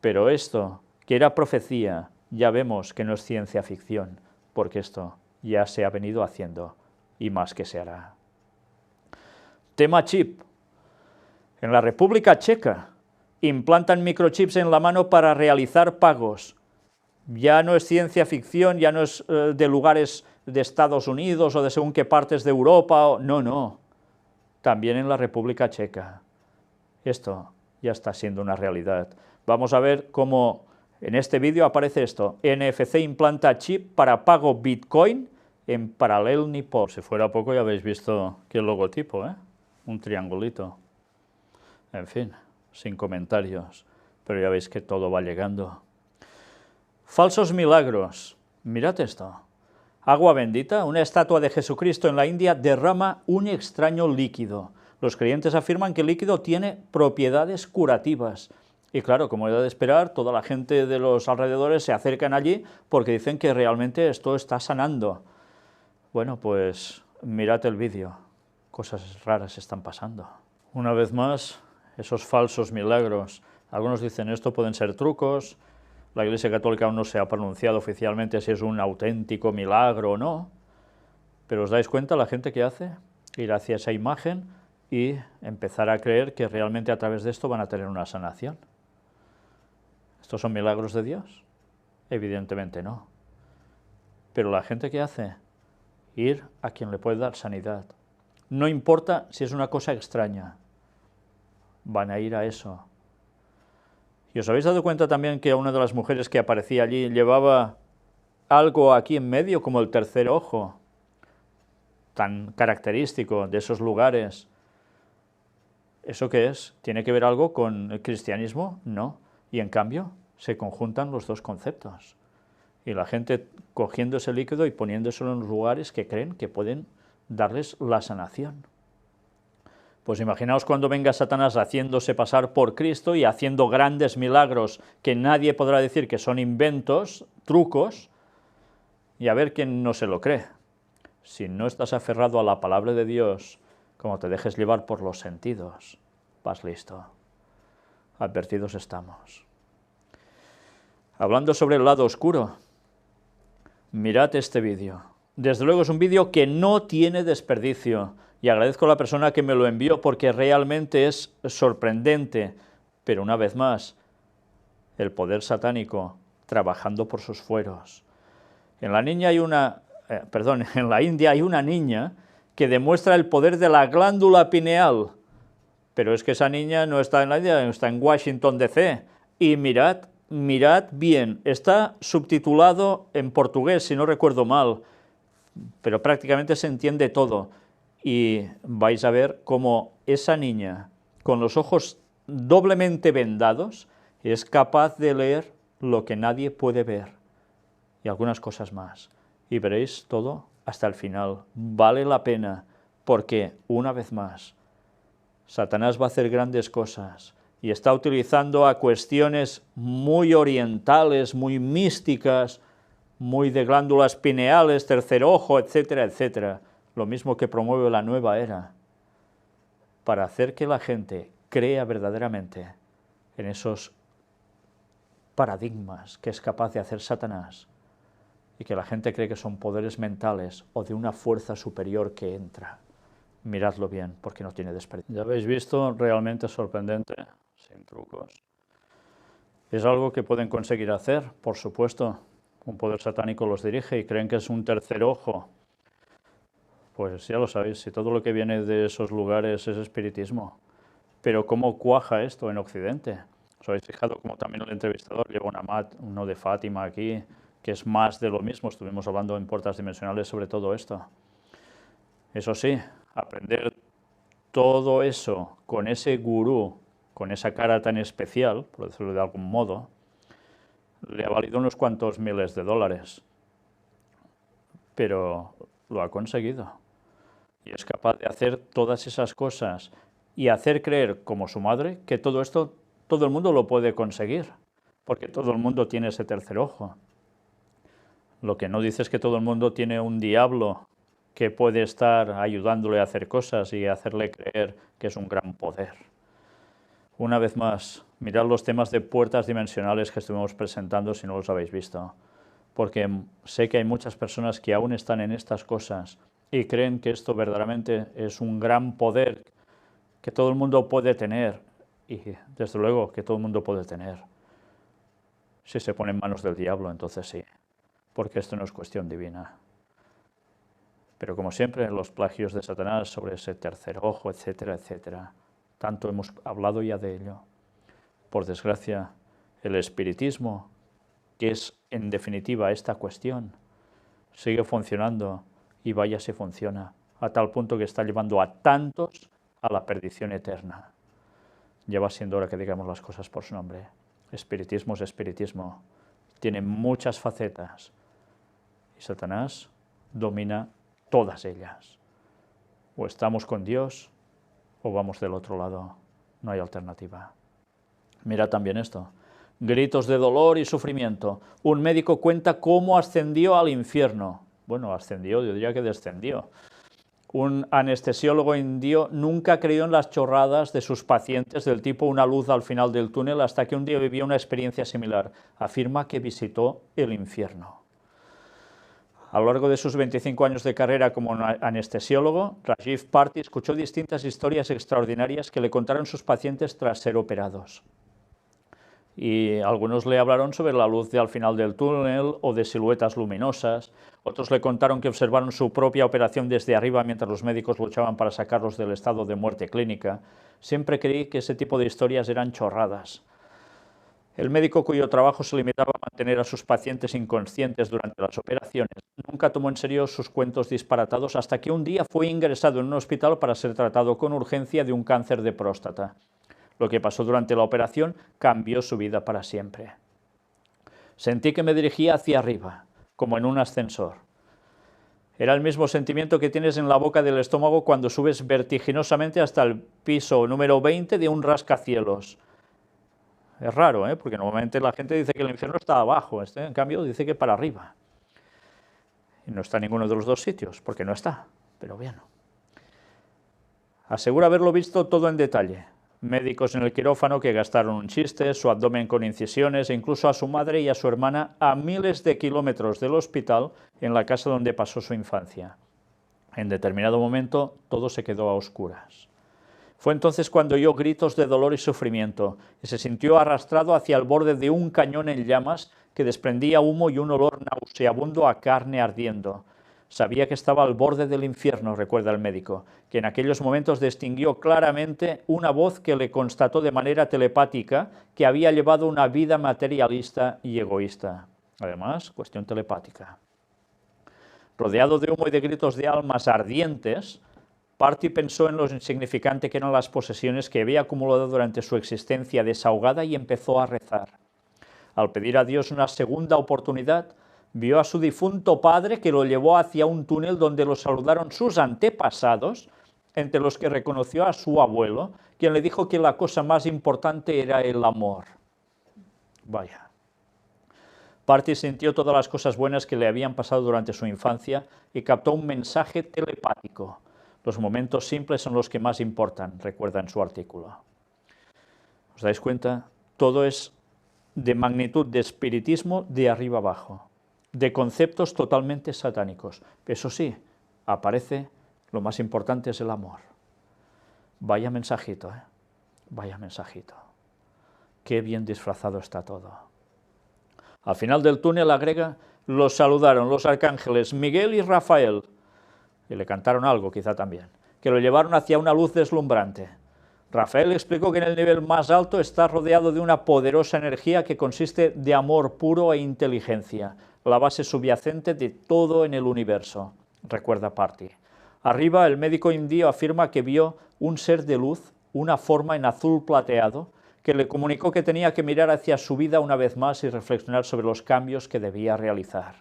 Pero esto, que era profecía, ya vemos que no es ciencia ficción, porque esto ya se ha venido haciendo y más que se hará. Tema chip. En la República Checa implantan microchips en la mano para realizar pagos. Ya no es ciencia ficción, ya no es de lugares de Estados Unidos o de según qué partes de Europa, no, no. También en la República Checa. Esto ya está siendo una realidad. Vamos a ver cómo en este vídeo aparece esto. NFC implanta chip para pago Bitcoin en Parallel Nippon. Si fuera poco ya habéis visto qué logotipo, ¿eh? Un triangulito. En fin, sin comentarios, pero ya veis que todo va llegando. Falsos milagros. Mirad esto. Agua bendita, una estatua de Jesucristo en la India derrama un extraño líquido. Los creyentes afirman que el líquido tiene propiedades curativas. Y claro, como era de esperar, toda la gente de los alrededores se acercan allí porque dicen que realmente esto está sanando. Bueno, pues mirad el vídeo. Cosas raras están pasando. Una vez más, esos falsos milagros. Algunos dicen esto pueden ser trucos. La Iglesia Católica aún no se ha pronunciado oficialmente si es un auténtico milagro o no. Pero ¿os dais cuenta la gente que hace? Ir hacia esa imagen y empezar a creer que realmente a través de esto van a tener una sanación. ¿Estos son milagros de Dios? Evidentemente no. Pero la gente que hace ir a quien le puede dar sanidad. No importa si es una cosa extraña, van a ir a eso. ¿Y os habéis dado cuenta también que una de las mujeres que aparecía allí llevaba algo aquí en medio, como el tercer ojo, tan característico de esos lugares? ¿Eso qué es? ¿Tiene que ver algo con el cristianismo? No. Y en cambio se conjuntan los dos conceptos. Y la gente cogiendo ese líquido y poniéndoselo en los lugares que creen que pueden darles la sanación. Pues imaginaos cuando venga Satanás haciéndose pasar por Cristo y haciendo grandes milagros que nadie podrá decir que son inventos, trucos, y a ver quién no se lo cree. Si no estás aferrado a la palabra de Dios, como te dejes llevar por los sentidos, vas listo. Advertidos estamos. Hablando sobre el lado oscuro, mirad este vídeo. Desde luego es un vídeo que no tiene desperdicio y agradezco a la persona que me lo envió porque realmente es sorprendente, pero una vez más, el poder satánico trabajando por sus fueros. En la India hay una niña que demuestra el poder de la glándula pineal, pero es que esa niña no está en la India, está en Washington DC, y mirad bien, está subtitulado en portugués, si no recuerdo mal, pero prácticamente se entiende todo, y vais a ver cómo esa niña, con los ojos doblemente vendados, es capaz de leer lo que nadie puede ver, y algunas cosas más, y veréis todo hasta el final. Vale la pena, porque, una vez más, Satanás va a hacer grandes cosas, y está utilizando a cuestiones muy orientales, muy místicas, muy de glándulas pineales, tercer ojo, etcétera, etcétera, lo mismo que promueve la nueva era, para hacer que la gente crea verdaderamente en esos paradigmas que es capaz de hacer Satanás, y que la gente cree que son poderes mentales o de una fuerza superior que entra. Miradlo bien, porque no tiene desperdicio. Ya habéis visto, realmente sorprendente, sin trucos. Es algo que pueden conseguir hacer, por supuesto. Un poder satánico los dirige y creen que es un tercer ojo. Pues ya lo sabéis, si todo lo que viene de esos lugares es espiritismo. Pero ¿cómo cuaja esto en Occidente? ¿Os habéis fijado cómo también el entrevistador lleva uno de Fátima aquí, que es más de lo mismo? Estuvimos hablando en Puertas Dimensionales sobre todo esto. Eso sí, aprender todo eso con ese gurú, con esa cara tan especial, por decirlo de algún modo, le ha valido unos cuantos miles de dólares. Pero lo ha conseguido. Y es capaz de hacer todas esas cosas y hacer creer, como su madre, que todo esto, todo el mundo lo puede conseguir, porque todo el mundo tiene ese tercer ojo. Lo que no dice es que todo el mundo tiene un diablo que puede estar ayudándole a hacer cosas y hacerle creer que es un gran poder. Una vez más, mirad los temas de puertas dimensionales que estuvimos presentando si no los habéis visto, porque sé que hay muchas personas que aún están en estas cosas y creen que esto verdaderamente es un gran poder que todo el mundo puede tener, y desde luego que todo el mundo puede tener. Si se pone en manos del diablo, entonces sí, porque esto no es cuestión divina. Pero como siempre, los plagios de Satanás sobre ese tercer ojo, etcétera, etcétera, tanto hemos hablado ya de ello. Por desgracia, el espiritismo, que es en definitiva esta cuestión, sigue funcionando y vaya si funciona, a tal punto que está llevando a tantos a la perdición eterna. Ya va siendo hora que digamos las cosas por su nombre. Espiritismo es espiritismo, tiene muchas facetas y Satanás domina todas ellas. O estamos con Dios o vamos del otro lado, no hay alternativa. Mira también esto, gritos de dolor y sufrimiento. Un médico cuenta cómo ascendió al infierno. Bueno, ascendió, yo diría que descendió. Un anestesiólogo indio nunca creyó en las chorradas de sus pacientes del tipo una luz al final del túnel hasta que un día vivió una experiencia similar. Afirma que visitó el infierno. A lo largo de sus 25 años de carrera como anestesiólogo, Rajiv Party escuchó distintas historias extraordinarias que le contaron sus pacientes tras ser operados. y algunos le hablaron sobre la luz al final del túnel o de siluetas luminosas. Otros le contaron que observaron su propia operación desde arriba mientras los médicos luchaban para sacarlos del estado de muerte clínica. Siempre creí que ese tipo de historias eran chorradas. El médico, cuyo trabajo se limitaba a mantener a sus pacientes inconscientes durante las operaciones, nunca tomó en serio sus cuentos disparatados hasta que un día fue ingresado en un hospital para ser tratado con urgencia de un cáncer de próstata. Lo que pasó durante la operación cambió su vida para siempre. Sentí que me dirigía hacia arriba, como en un ascensor. Era el mismo sentimiento que tienes en la boca del estómago cuando subes vertiginosamente hasta el piso número 20 de un rascacielos. Es raro, porque normalmente la gente dice que el infierno está abajo, en cambio dice que para arriba. Y no está en ninguno de los dos sitios, porque no está, pero bien. Asegura haberlo visto todo en detalle. Médicos en el quirófano que gastaron un chiste, su abdomen con incisiones e incluso a su madre y a su hermana a miles de kilómetros del hospital en la casa donde pasó su infancia. En determinado momento todo se quedó a oscuras. Fue entonces cuando oyó gritos de dolor y sufrimiento y se sintió arrastrado hacia el borde de un cañón en llamas que desprendía humo y un olor nauseabundo a carne ardiendo. Sabía que estaba al borde del infierno, recuerda el médico, que en aquellos momentos distinguió claramente una voz que le constató de manera telepática que había llevado una vida materialista y egoísta. Además, cuestión telepática. Rodeado de humo y de gritos de almas ardientes, Party pensó en lo insignificante que eran las posesiones que había acumulado durante su existencia desahogada y empezó a rezar. Al pedir a Dios una segunda oportunidad, vio a su difunto padre que lo llevó hacia un túnel donde lo saludaron sus antepasados, entre los que reconoció a su abuelo, quien le dijo que la cosa más importante era el amor. Vaya. Party sintió todas las cosas buenas que le habían pasado durante su infancia y captó un mensaje telepático. Los momentos simples son los que más importan, recuerda en su artículo. ¿Os dais cuenta? Todo es de magnitud de espiritismo de arriba abajo, de conceptos totalmente satánicos. Eso sí, aparece, lo más importante es el amor. Vaya mensajito, ¿eh? Vaya mensajito. Qué bien disfrazado está todo. Al final del túnel, agrega, los saludaron los arcángeles Miguel y Rafael, y le cantaron algo quizá también, que lo llevaron hacia una luz deslumbrante. Rafael explicó que en el nivel más alto está rodeado de una poderosa energía que consiste de amor puro e inteligencia, la base subyacente de todo en el universo, recuerda Party. Arriba, el médico indio afirma que vio un ser de luz, una forma en azul plateado, que le comunicó que tenía que mirar hacia su vida una vez más y reflexionar sobre los cambios que debía realizar.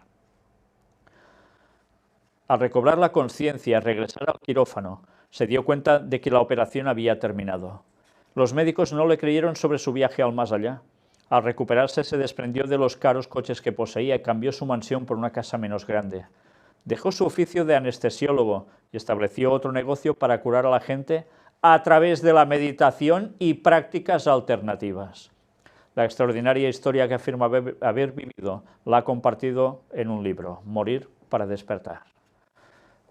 Al recobrar la conciencia y regresar al quirófano, se dio cuenta de que la operación había terminado. Los médicos no le creyeron sobre su viaje al más allá. Al recuperarse, se desprendió de los caros coches que poseía y cambió su mansión por una casa menos grande. Dejó su oficio de anestesiólogo y estableció otro negocio para curar a la gente a través de la meditación y prácticas alternativas. La extraordinaria historia que afirma haber vivido la ha compartido en un libro, Morir para despertar.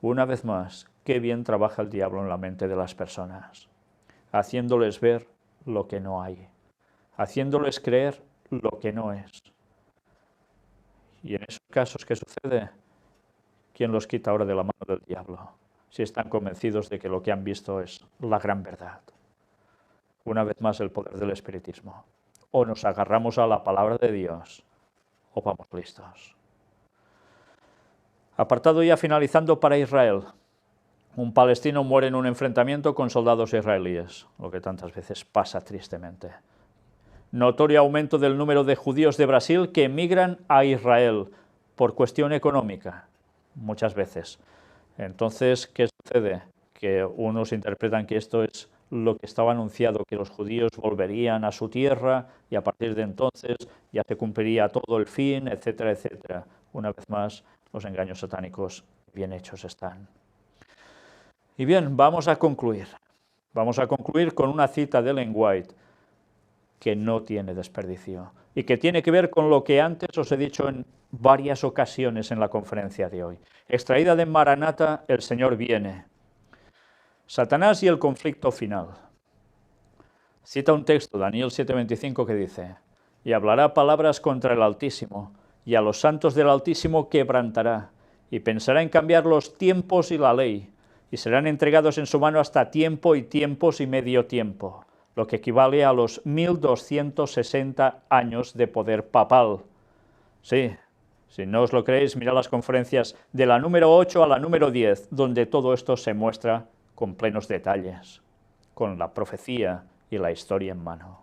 Una vez más, qué bien trabaja el diablo en la mente de las personas, haciéndoles ver lo que no hay, haciéndoles creer lo que no es. Y en esos casos, ¿qué sucede? ¿Quién los quita ahora de la mano del diablo? Si están convencidos de que lo que han visto es la gran verdad. Una vez más, el poder del espiritismo. O nos agarramos a la palabra de Dios, o vamos listos. Apartado ya finalizando para Israel. Un palestino muere en un enfrentamiento con soldados israelíes, lo que tantas veces pasa tristemente. Notorio aumento del número de judíos de Brasil que emigran a Israel por cuestión económica, muchas veces. Entonces, ¿qué sucede? Que unos interpretan que esto es lo que estaba anunciado, que los judíos volverían a su tierra y a partir de entonces ya se cumpliría todo el fin, etcétera, etcétera. Una vez más, los engaños satánicos bien hechos están. Y bien, vamos a concluir. Vamos a concluir con una cita de Ellen White que no tiene desperdicio y que tiene que ver con lo que antes os he dicho en varias ocasiones en la conferencia de hoy. Extraída de Maranata, el Señor viene. Satanás y el conflicto final. Cita un texto, Daniel 7:25, que dice: y hablará palabras contra el Altísimo, y a los santos del Altísimo quebrantará, y pensará en cambiar los tiempos y la ley, y serán entregados en su mano hasta tiempo y tiempos y medio tiempo, lo que equivale a los 1260 años de poder papal. Sí, si no os lo creéis, mirad las conferencias de la número 8 a la número 10, donde todo esto se muestra con plenos detalles, con la profecía y la historia en mano.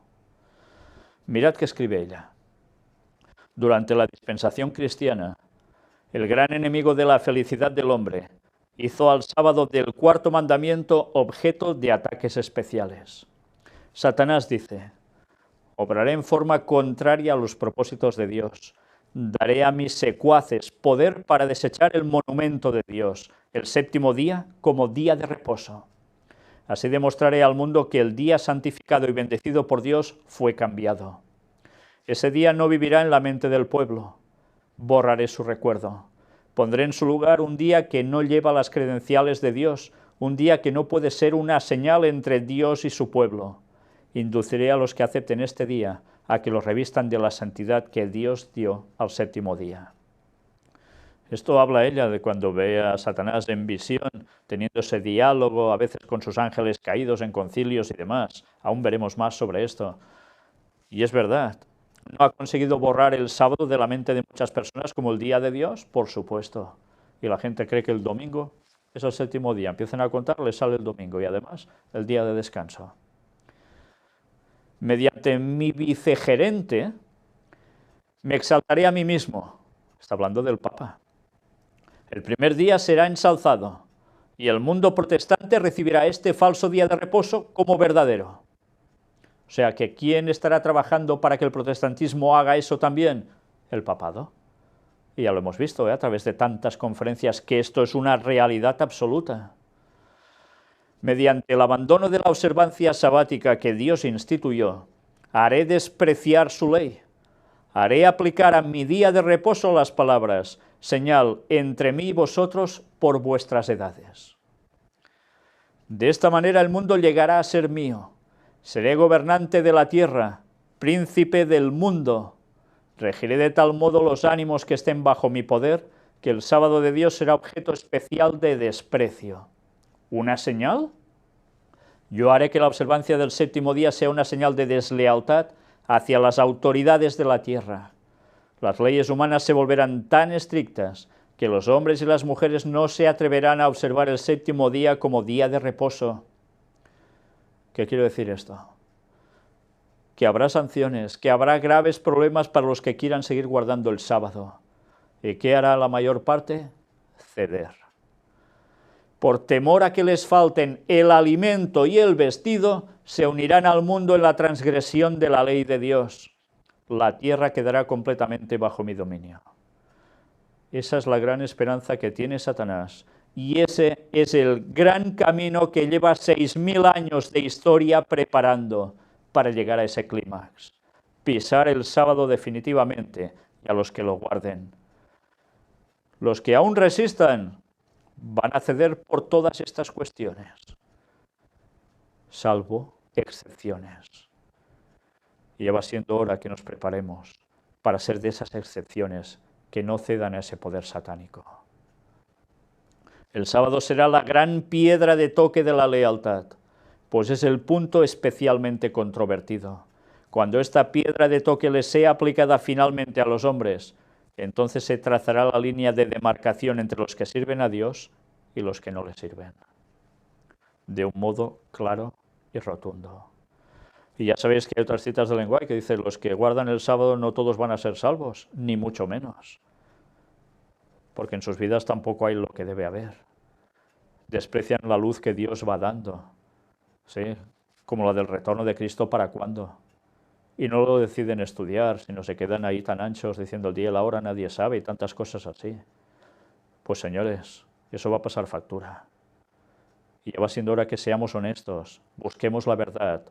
Mirad qué escribe ella. Durante la dispensación cristiana, el gran enemigo de la felicidad del hombre hizo al sábado del cuarto mandamiento objeto de ataques especiales. Satanás dice: obraré en forma contraria a los propósitos de Dios. Daré a mis secuaces poder para desechar el monumento de Dios, el séptimo día, como día de reposo. Así demostraré al mundo que el día santificado y bendecido por Dios fue cambiado. Ese día no vivirá en la mente del pueblo. Borraré su recuerdo. Pondré en su lugar un día que no lleva las credenciales de Dios, un día que no puede ser una señal entre Dios y su pueblo. Induciré a los que acepten este día a que los revistan de la santidad que Dios dio al séptimo día. Esto habla ella de cuando ve a Satanás en visión, teniendo ese diálogo a veces con sus ángeles caídos en concilios y demás. Aún veremos más sobre esto. Y es verdad, ¿no ha conseguido borrar el sábado de la mente de muchas personas como el día de Dios? Por supuesto. Y la gente cree que el domingo es el séptimo día. Empiezan a contar, les sale el domingo y además el día de descanso. Mediante mi vicegerente me exaltaré a mí mismo. Está hablando del Papa. El primer día será ensalzado y el mundo protestante recibirá este falso día de reposo como verdadero. O sea que ¿quién estará trabajando para que el protestantismo haga eso también? El papado. Y ya lo hemos visto a través de tantas conferencias que esto es una realidad absoluta. Mediante el abandono de la observancia sabática que Dios instituyó, haré despreciar su ley. Haré aplicar a mi día de reposo las palabras: señal entre mí y vosotros por vuestras edades. De esta manera el mundo llegará a ser mío. Seré gobernante de la tierra, príncipe del mundo. Regiré de tal modo los ánimos que estén bajo mi poder, que el sábado de Dios será objeto especial de desprecio. ¿Una señal? Yo haré que la observancia del séptimo día sea una señal de deslealtad hacia las autoridades de la tierra. Las leyes humanas se volverán tan estrictas que los hombres y las mujeres no se atreverán a observar el séptimo día como día de reposo. ¿Qué quiero decir esto? Que habrá sanciones, que habrá graves problemas para los que quieran seguir guardando el sábado. ¿Y qué hará la mayor parte? Ceder. Por temor a que les falten el alimento y el vestido, se unirán al mundo en la transgresión de la ley de Dios. La tierra quedará completamente bajo mi dominio. Esa es la gran esperanza que tiene Satanás. Y ese es el gran camino que lleva 6000 años de historia preparando para llegar a ese clímax. Pisar el sábado definitivamente, y a los que lo guarden. Los que aún resistan van a ceder por todas estas cuestiones, salvo excepciones. Y ya va siendo hora que nos preparemos para ser de esas excepciones que no cedan a ese poder satánico. El sábado será la gran piedra de toque de la lealtad, pues es el punto especialmente controvertido. Cuando esta piedra de toque le sea aplicada finalmente a los hombres, entonces se trazará la línea de demarcación entre los que sirven a Dios y los que no le sirven, de un modo claro y rotundo. Y ya sabéis que hay otras citas del lenguaje que dicen: los que guardan el sábado no todos van a ser salvos, ni mucho menos, porque en sus vidas tampoco hay lo que debe haber. Desprecian la luz que Dios va dando, ¿sí? Como la del retorno de Cristo, ¿para cuándo? Y no lo deciden estudiar, sino se quedan ahí tan anchos diciendo el día y la hora nadie sabe, y tantas cosas así. Pues señores, eso va a pasar factura. Y ya va siendo hora que seamos honestos, busquemos la verdad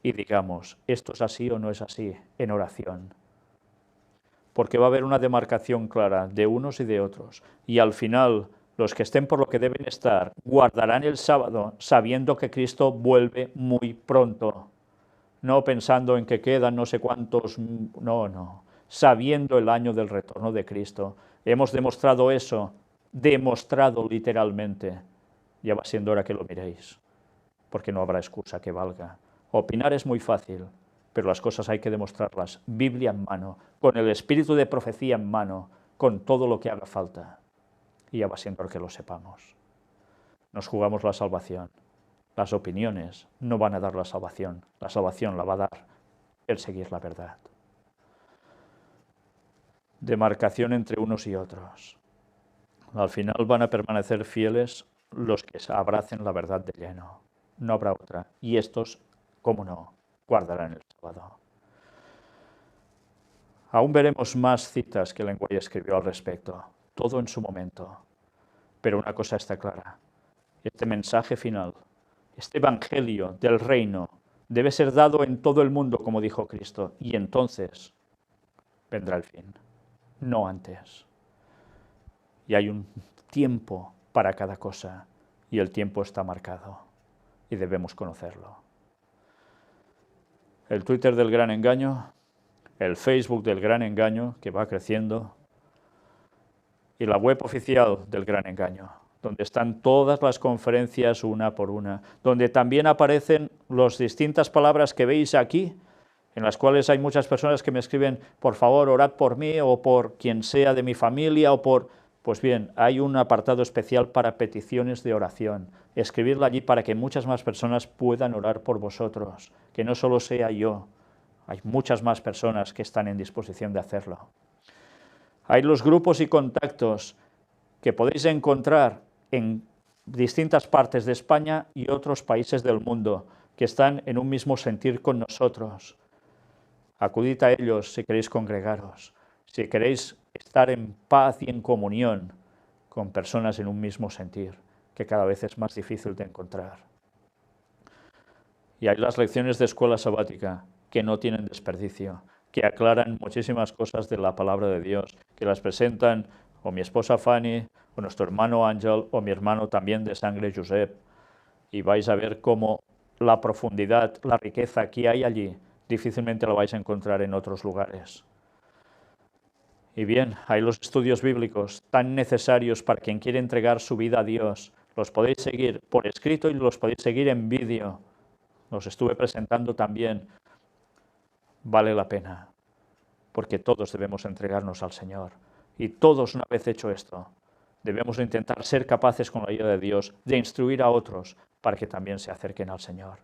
y digamos: ¿esto es así o no es así? En oración. Porque va a haber una demarcación clara de unos y de otros. Y al final, los que estén por lo que deben estar guardarán el sábado sabiendo que Cristo vuelve muy pronto. no pensando en que quedan no sé cuántos, no, sabiendo el año del retorno de Cristo. Hemos demostrado eso, demostrado literalmente. Ya va siendo hora que lo miréis, porque no habrá excusa que valga. Opinar es muy fácil, pero las cosas hay que demostrarlas, Biblia en mano, con el espíritu de profecía en mano, con todo lo que haga falta. Y ya va siendo hora que lo sepamos. Nos jugamos la salvación. Las opiniones no van a dar la salvación la va a dar el seguir la verdad. Demarcación entre unos y otros. Al final van a permanecer fieles los que abracen la verdad de lleno. No habrá otra. Y estos, cómo no, guardarán el sábado. Aún veremos más citas que Lenguay escribió al respecto, todo en su momento. Pero una cosa está clara. Este mensaje final, este evangelio del reino, debe ser dado en todo el mundo, como dijo Cristo, y entonces vendrá el fin, no antes. Y hay un tiempo para cada cosa, y el tiempo está marcado, y debemos conocerlo. El Twitter del gran engaño, el Facebook del gran engaño, que va creciendo, y la web oficial del gran engaño, donde están todas las conferencias una por una, donde también aparecen las distintas palabras que veis aquí, en las cuales hay muchas personas que me escriben, por favor, orad por mí, o por quien sea de mi familia, o por... Pues bien, hay un apartado especial para peticiones de oración. Escribidla allí para que muchas más personas puedan orar por vosotros, que no solo sea yo, hay muchas más personas que están en disposición de hacerlo. Hay los grupos y contactos que podéis encontrar en distintas partes de España y otros países del mundo que están en un mismo sentir con nosotros. Acudid a ellos si queréis congregaros, si queréis estar en paz y en comunión con personas en un mismo sentir, que cada vez es más difícil de encontrar. Y hay las lecciones de escuela sabática, que no tienen desperdicio, que aclaran muchísimas cosas de la palabra de Dios, que las presentan o mi esposa Fanny, o nuestro hermano Ángel, o mi hermano también de sangre Josep, y vais a ver cómo la profundidad, la riqueza que hay allí, difícilmente la vais a encontrar en otros lugares. Y bien, hay los estudios bíblicos tan necesarios para quien quiere entregar su vida a Dios. Los podéis seguir por escrito y los podéis seguir en vídeo. Los estuve presentando también. Vale la pena, porque todos debemos entregarnos al Señor. Y todos, una vez hecho esto, debemos intentar ser capaces, con la ayuda de Dios, de instruir a otros para que también se acerquen al Señor.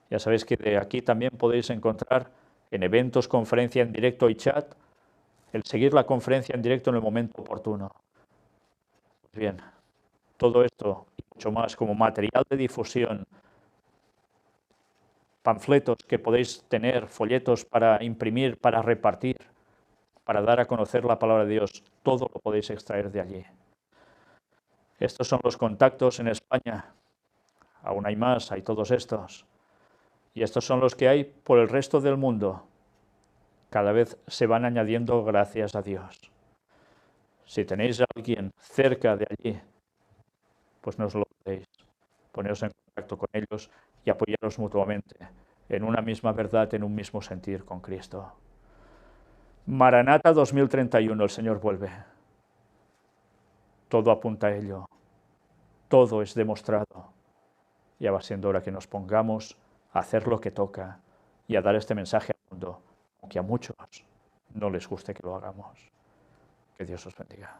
Ya sabéis que de aquí también podéis encontrar en eventos, conferencia en directo y chat, el seguir la conferencia en directo en el momento oportuno. Pues bien, todo esto y mucho más como material de difusión, panfletos que podéis tener, folletos para imprimir, para repartir, para dar a conocer la palabra de Dios, todo lo podéis extraer de allí. Estos son los contactos en España. Aún hay más, hay todos estos. Y estos son los que hay por el resto del mundo. Cada vez se van añadiendo, gracias a Dios. Si tenéis a alguien cerca de allí, pues no os lo dudéis. Poneros en contacto con ellos y apoyaros mutuamente en una misma verdad, en un mismo sentir con Cristo. Maranata 2031, el Señor vuelve. Todo apunta a ello. Todo es demostrado. Ya va siendo hora que nos pongamos a hacer lo que toca y a dar este mensaje al mundo, aunque a muchos no les guste que lo hagamos. Que Dios os bendiga.